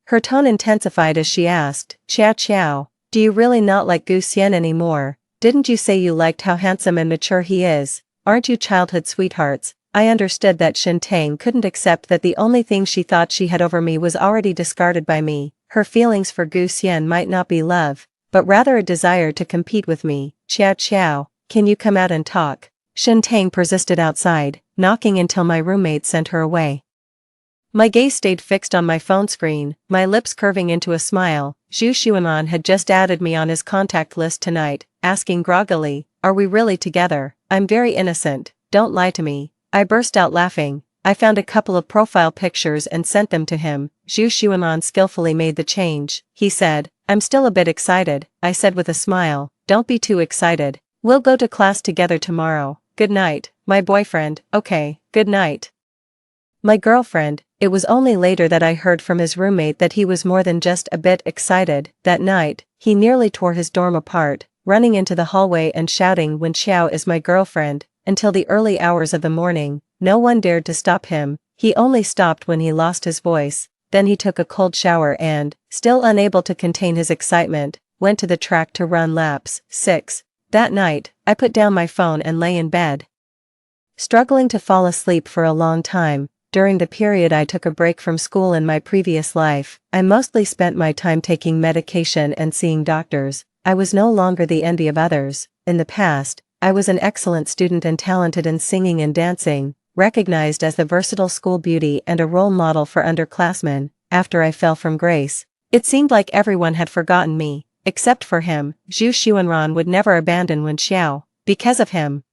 Her tone intensified as she asked, Xiao, do you really not like Gu Xian anymore? Didn't you say you liked how handsome and mature he is? Aren't you childhood sweethearts?" I understood that Shintang couldn't accept that the only thing she thought she had over me was already discarded by me. Her feelings for Gu Xian might not be love, but rather a desire to compete with me. Xiao, can you come out and talk?" Shintang persisted outside, knocking until my roommate sent her away. My gaze stayed fixed on my phone screen, my lips curving into a smile. Zhu Xuanran had just added me on his contact list tonight, asking groggily, "Are we really together? I'm very innocent, don't lie to me." I burst out laughing. I found a couple of profile pictures and sent them to him. Zhu Xuanran skillfully made the change. He said, "I'm still a bit excited," I said with a smile. "Don't be too excited. We'll go to class together tomorrow. Good night, my boyfriend." "Okay, good night, my girlfriend." It was only later that I heard from his roommate that he was more than just a bit excited. That night, he nearly tore his dorm apart, running into the hallway and shouting, "Wen Xiao is my girlfriend," until the early hours of the morning. No one dared to stop him. He only stopped when he lost his voice. Then he took a cold shower and, still unable to contain his excitement, went to the track to run laps. 6. That night, I put down my phone and lay in bed, struggling to fall asleep for a long time. During the period I took a break from school in my previous life, I mostly spent my time taking medication and seeing doctors. I was no longer the envy of others. In the past, I was an excellent student and talented in singing and dancing, recognized as the versatile school beauty and a role model for underclassmen. After I fell from grace, it seemed like everyone had forgotten me, except for him. Zhu Xuanran would never abandon Wen Xiao. Because of him,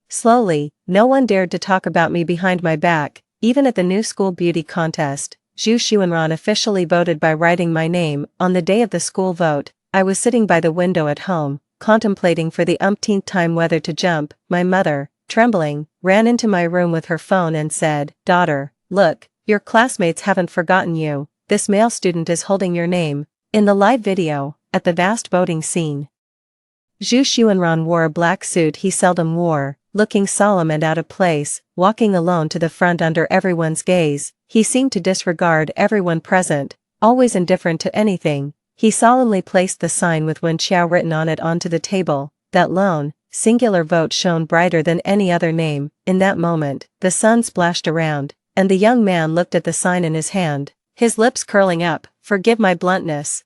slowly, no one dared to talk about me behind my back. Even at the new school beauty contest, Zhu Xuanran officially voted by writing my name. On the day of the school vote, I was sitting by the window at home, contemplating for the umpteenth time whether to jump. My mother, trembling, ran into my room with her phone and said, "Daughter, look, your classmates haven't forgotten you. This male student is holding your name." In the live video, at the vast voting scene, Zhu Xuanran wore a black suit he seldom wore, looking solemn and out of place, walking alone to the front under everyone's gaze. He seemed to disregard everyone present, always indifferent to anything. He solemnly placed the sign with Wen Xiao written on it onto the table. That lone, singular vote shone brighter than any other name. In that moment, the sun splashed around, and the young man looked at the sign in his hand, his lips curling up. "Forgive my bluntness,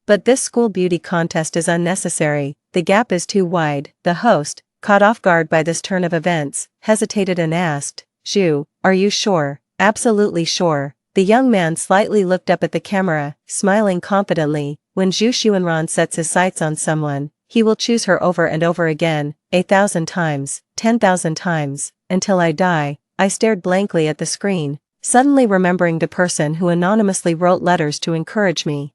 but this school beauty contest is unnecessary. The gap is too wide." The host, caught off guard by this turn of events, hesitated and asked, "Zhu, are you sure?" "Absolutely sure." The young man slightly looked up at the camera, smiling confidently. When Zhu Xuanran sets his sights on someone, he will choose her over and over again, 1,000 times, 10,000 times, until I die. I stared blankly at the screen, suddenly remembering the person who anonymously wrote letters to encourage me.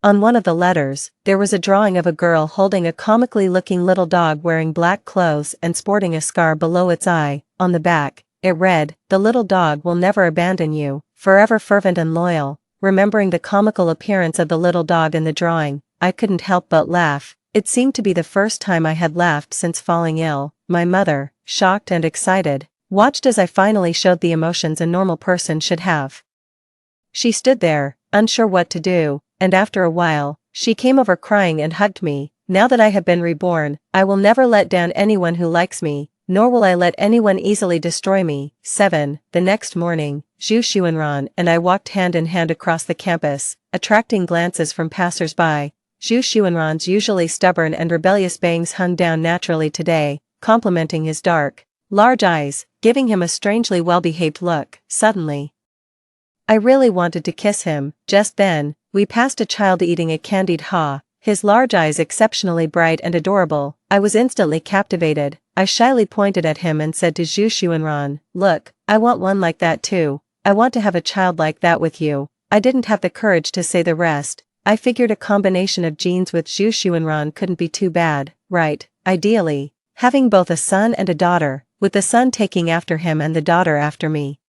On one of the letters, there was a drawing of a girl holding a comically looking little dog wearing black clothes and sporting a scar below its eye. On the back, it read, "The little dog will never abandon you, forever fervent and loyal." Remembering the comical appearance of the little dog in the drawing, I couldn't help but laugh. It seemed to be the first time I had laughed since falling ill. My mother, shocked and excited, watched as I finally showed the emotions a normal person should have. She stood there, unsure what to do, and after a while, she came over crying and hugged me. "Now that I have been reborn, I will never let down anyone who likes me, nor will I let anyone easily destroy me." 7. The next morning, Zhu Xuanran and I walked hand in hand across the campus, attracting glances from passers-by. Zhu Xuanran's usually stubborn and rebellious bangs hung down naturally today, complementing his dark, large eyes, giving him a strangely well-behaved look. Suddenly, I really wanted to kiss him. Just then, we passed a child eating a candied haw, his large eyes exceptionally bright and adorable. I was instantly captivated. I shyly pointed at him and said to Zhu Xuanran, "Look, I want one like that too. I want to have a child like that with you." I didn't have the courage to say the rest. I figured a combination of genes with Zhu Xuanran couldn't be too bad, right? Ideally, having both a son and a daughter, with the son taking after him and the daughter after me.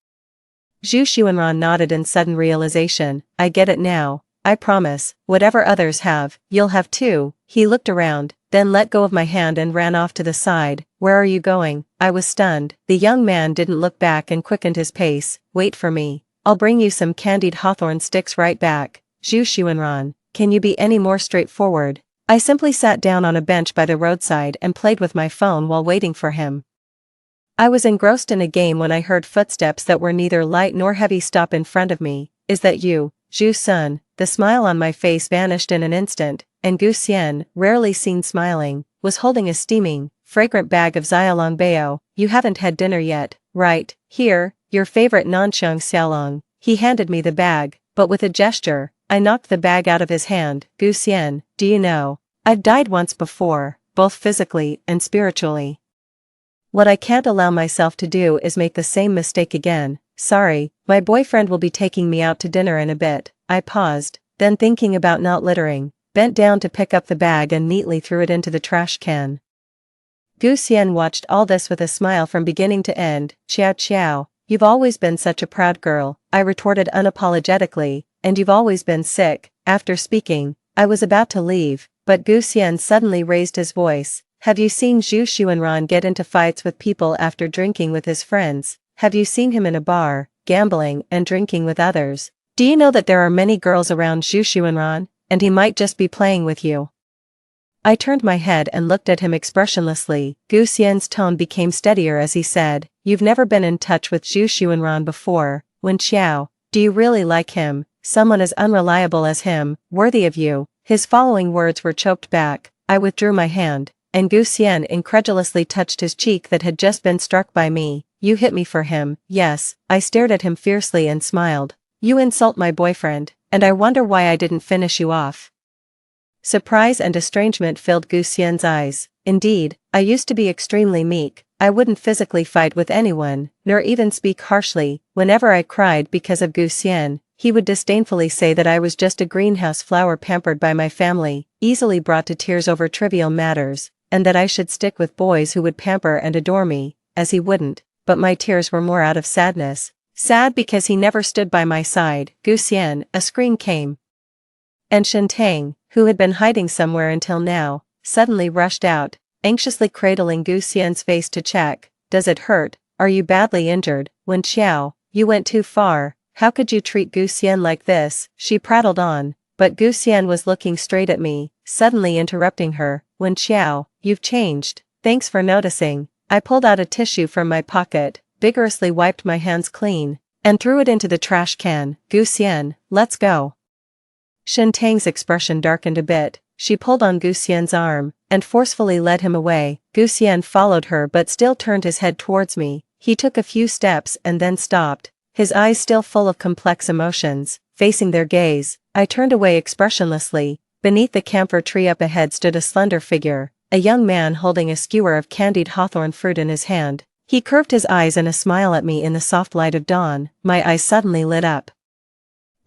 Zhu Xuanran nodded in sudden realization. "I get it now. I promise, whatever others have, you'll have too." He looked around, then let go of my hand and ran off to the side. "Where are you going?" I was stunned. The young man didn't look back and quickened his pace. "Wait for me. I'll bring you some candied hawthorn sticks right back." "Zhu Xuanran, can you be any more straightforward?" I simply sat down on a bench by the roadside and played with my phone while waiting for him. I was engrossed in a game when I heard footsteps that were neither light nor heavy stop in front of me. "Is that you, Zhu-sun?" The smile on my face vanished in an instant, and Gu Xian, rarely seen smiling, was holding a steaming, fragrant bag of xiaolongbao. "You haven't had dinner yet, right? Here, your favorite nanchang xiaolong." He handed me the bag, but with a gesture, I knocked the bag out of his hand. "Gu Xian, do you know, I've died once before, both physically and spiritually." What I can't allow myself to do is make the same mistake again. Sorry, my boyfriend will be taking me out to dinner in a bit. I paused, then thinking about not littering, bent down to pick up the bag and neatly threw it into the trash can. Gu Xian watched all this with a smile from beginning to end. Qiao Qiao, you've always been such a proud girl, I retorted unapologetically, and you've always been sick. After speaking, I was about to leave, but Gu Xian suddenly raised his voice. Have you seen Zhu Xuanran get into fights with people after drinking with his friends? Have you seen him in a bar, gambling and drinking with others? Do you know that there are many girls around Zhu Xuanran, and he might just be playing with you? I turned my head and looked at him expressionlessly. Gu Xian's tone became steadier as he said, you've never been in touch with Zhu Xuanran before. Wen Xiao, do you really like him? Someone as unreliable as him, worthy of you? His following words were choked back. I withdrew my hand, and Gu Xian incredulously touched his cheek that had just been struck by me. You hit me for him. Yes. I stared at him fiercely and smiled. You insult my boyfriend, and I wonder why I didn't finish you off. Surprise and estrangement filled Gu Xian's eyes. Indeed, I used to be extremely meek. I wouldn't physically fight with anyone, nor even speak harshly. Whenever I cried because of Gu Xian, he would disdainfully say that I was just a greenhouse flower pampered by my family, easily brought to tears over trivial matters, and that I should stick with boys who would pamper and adore me, as he wouldn't, but my tears were more out of sadness. Sad because he never stood by my side. Gu Xian, a scream came. And Shen Tang, who had been hiding somewhere until now, suddenly rushed out, anxiously cradling Gu Xian's face to check. Does it hurt? Are you badly injured? Wen Qiao, you went too far. How could you treat Gu Xian like this? She prattled on, but Gu Xian was looking straight at me, suddenly interrupting her. Wen Qiao, you've changed. Thanks for noticing. I pulled out a tissue from my pocket, vigorously wiped my hands clean, and threw it into the trash can. Gu Xian, let's go. Shen Tang's expression darkened a bit. She pulled on Gu Xian's arm, and forcefully led him away. Gu Xian followed her but still turned his head towards me. He took a few steps and then stopped, his eyes still full of complex emotions, facing their gaze. I turned away expressionlessly. Beneath the camphor tree up ahead stood a slender figure, a young man holding a skewer of candied hawthorn fruit in his hand. He curved his eyes in a smile at me in the soft light of dawn. My eyes suddenly lit up.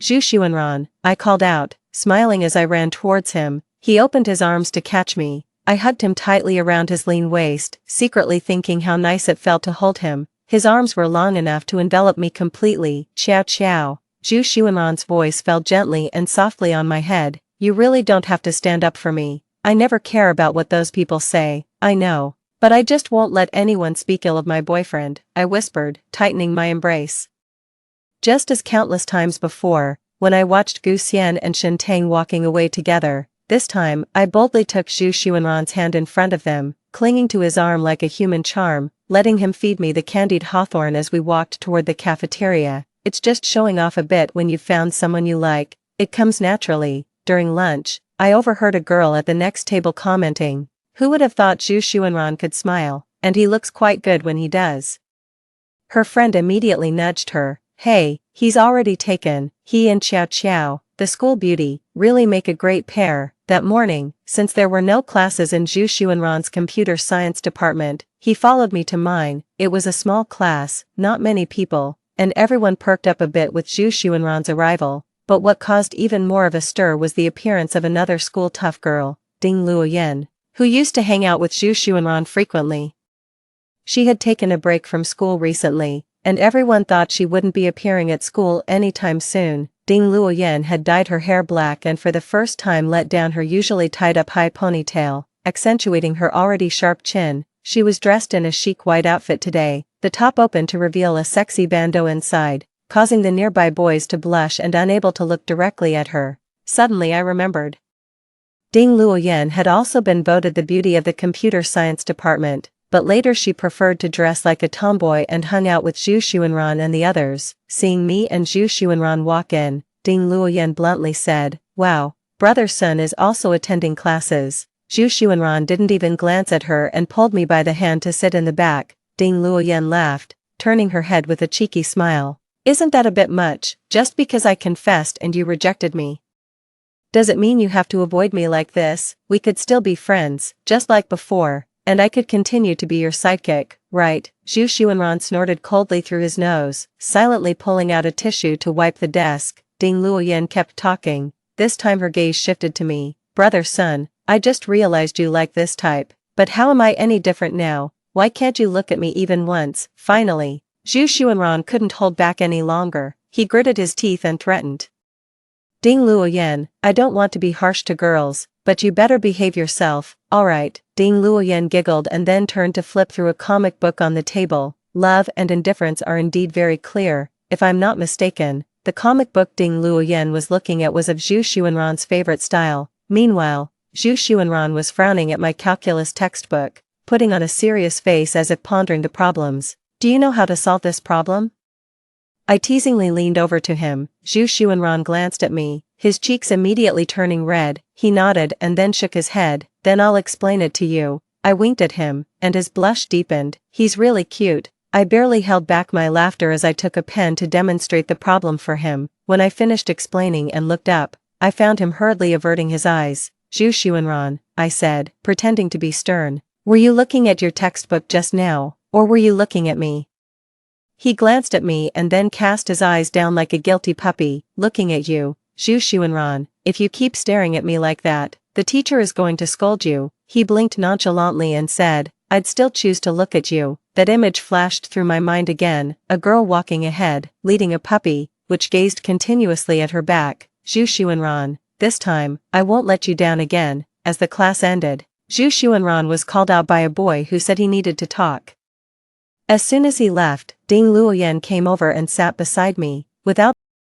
Zhu Xuanran, I called out, smiling as I ran towards him. He opened his arms to catch me. I hugged him tightly around his lean waist, secretly thinking how nice it felt to hold him. His arms were long enough to envelop me completely. Qiao Qiao. Zhu Xuanran's voice fell gently and softly on my head. You really don't have to stand up for me. I never care about what those people say, I know. But I just won't let anyone speak ill of my boyfriend, I whispered, tightening my embrace. Just as countless times before, when I watched Gu Xian and Shen Tang walking away together, this time I boldly took Zhu Xuanran's hand in front of them, clinging to his arm like a human charm, letting him feed me the candied hawthorn as we walked toward the cafeteria. It's just showing off a bit when you've found someone you like. It comes naturally. During lunch, I overheard a girl at the next table commenting, who would have thought Zhu Xuanran could smile, and he looks quite good when he does. Her friend immediately nudged her. Hey, he's already taken. He and Qiao Qiao, the school beauty, really make a great pair. That morning, since there were no classes in Zhu Xuanran's computer science department, he followed me to mine. It was a small class, not many people, and everyone perked up a bit with Zhu Xuanran's arrival. But what caused even more of a stir was the appearance of another school tough girl, Ding Luoyan, who used to hang out with Zhu Xuanran frequently. She had taken a break from school recently, and everyone thought she wouldn't be appearing at school anytime soon. Ding Luoyan had dyed her hair black and for the first time let down her usually tied-up high ponytail, accentuating her already sharp chin. She was dressed in a chic white outfit today, the top open to reveal a sexy bandeau inside, causing the nearby boys to blush and unable to look directly at her. Suddenly I remembered. Ding Luoyan had also been voted the beauty of the computer science department, but later she preferred to dress like a tomboy and hung out with Zhu Xuanran and the others. Seeing me and Zhu Xuanran walk in, Ding Luoyan bluntly said, "Wow, brother Sun is also attending classes." Zhu Xuanran didn't even glance at her and pulled me by the hand to sit in the back. Ding Luoyan laughed, turning her head with a cheeky smile. "Isn't that a bit much, just because I confessed and you rejected me? Does it mean you have to avoid me like this? We could still be friends, just like before, and I could continue to be your sidekick. right, Zhu Xuanran snorted coldly through his nose, silently pulling out a tissue to wipe the desk. Ding Luoyan kept talking. This time her gaze shifted to me. Brother Sun, I just realized you like this type. But how am I any different now? Why can't you look at me even once? Finally, Zhu Xuanran couldn't hold back any longer. He gritted his teeth and threatened. Ding Luoyan, I don't want to be harsh to girls, but you better behave yourself. Alright, Ding Luoyan giggled and then turned to flip through a comic book on the table. Love and indifference are indeed very clear, if I'm not mistaken. The comic book Ding Luoyan was looking at was of Zhu Xuanran's favorite style. Meanwhile, Zhu Xuanran was frowning at my calculus textbook, putting on a serious face as if pondering the problems. Do you know how to solve this problem? I teasingly leaned over to him. Zhu Xuanran glanced at me, his cheeks immediately turning red. He nodded and then shook his head. Then I'll explain it to you. I winked at him, and his blush deepened. He's really cute. I barely held back my laughter as I took a pen to demonstrate the problem for him. When I finished explaining and looked up, I found him hurriedly averting his eyes. Zhu Xuanran, I said, pretending to be stern. Were you looking at your textbook just now, or were you looking at me? He glanced at me and then cast his eyes down like a guilty puppy. Looking at you, Zhu Xuanran, if you keep staring at me like that, the teacher is going to scold you. He blinked nonchalantly and said, I'd still choose to look at you. That image flashed through my mind again, a girl walking ahead, leading a puppy, which gazed continuously at her back. Zhu Xuanran, this time, I won't let you down again. As the class ended, Zhu Xuanran was called out by a boy who said he needed to talk. As soon as he left, Ding Luoyan came over and sat beside me. Without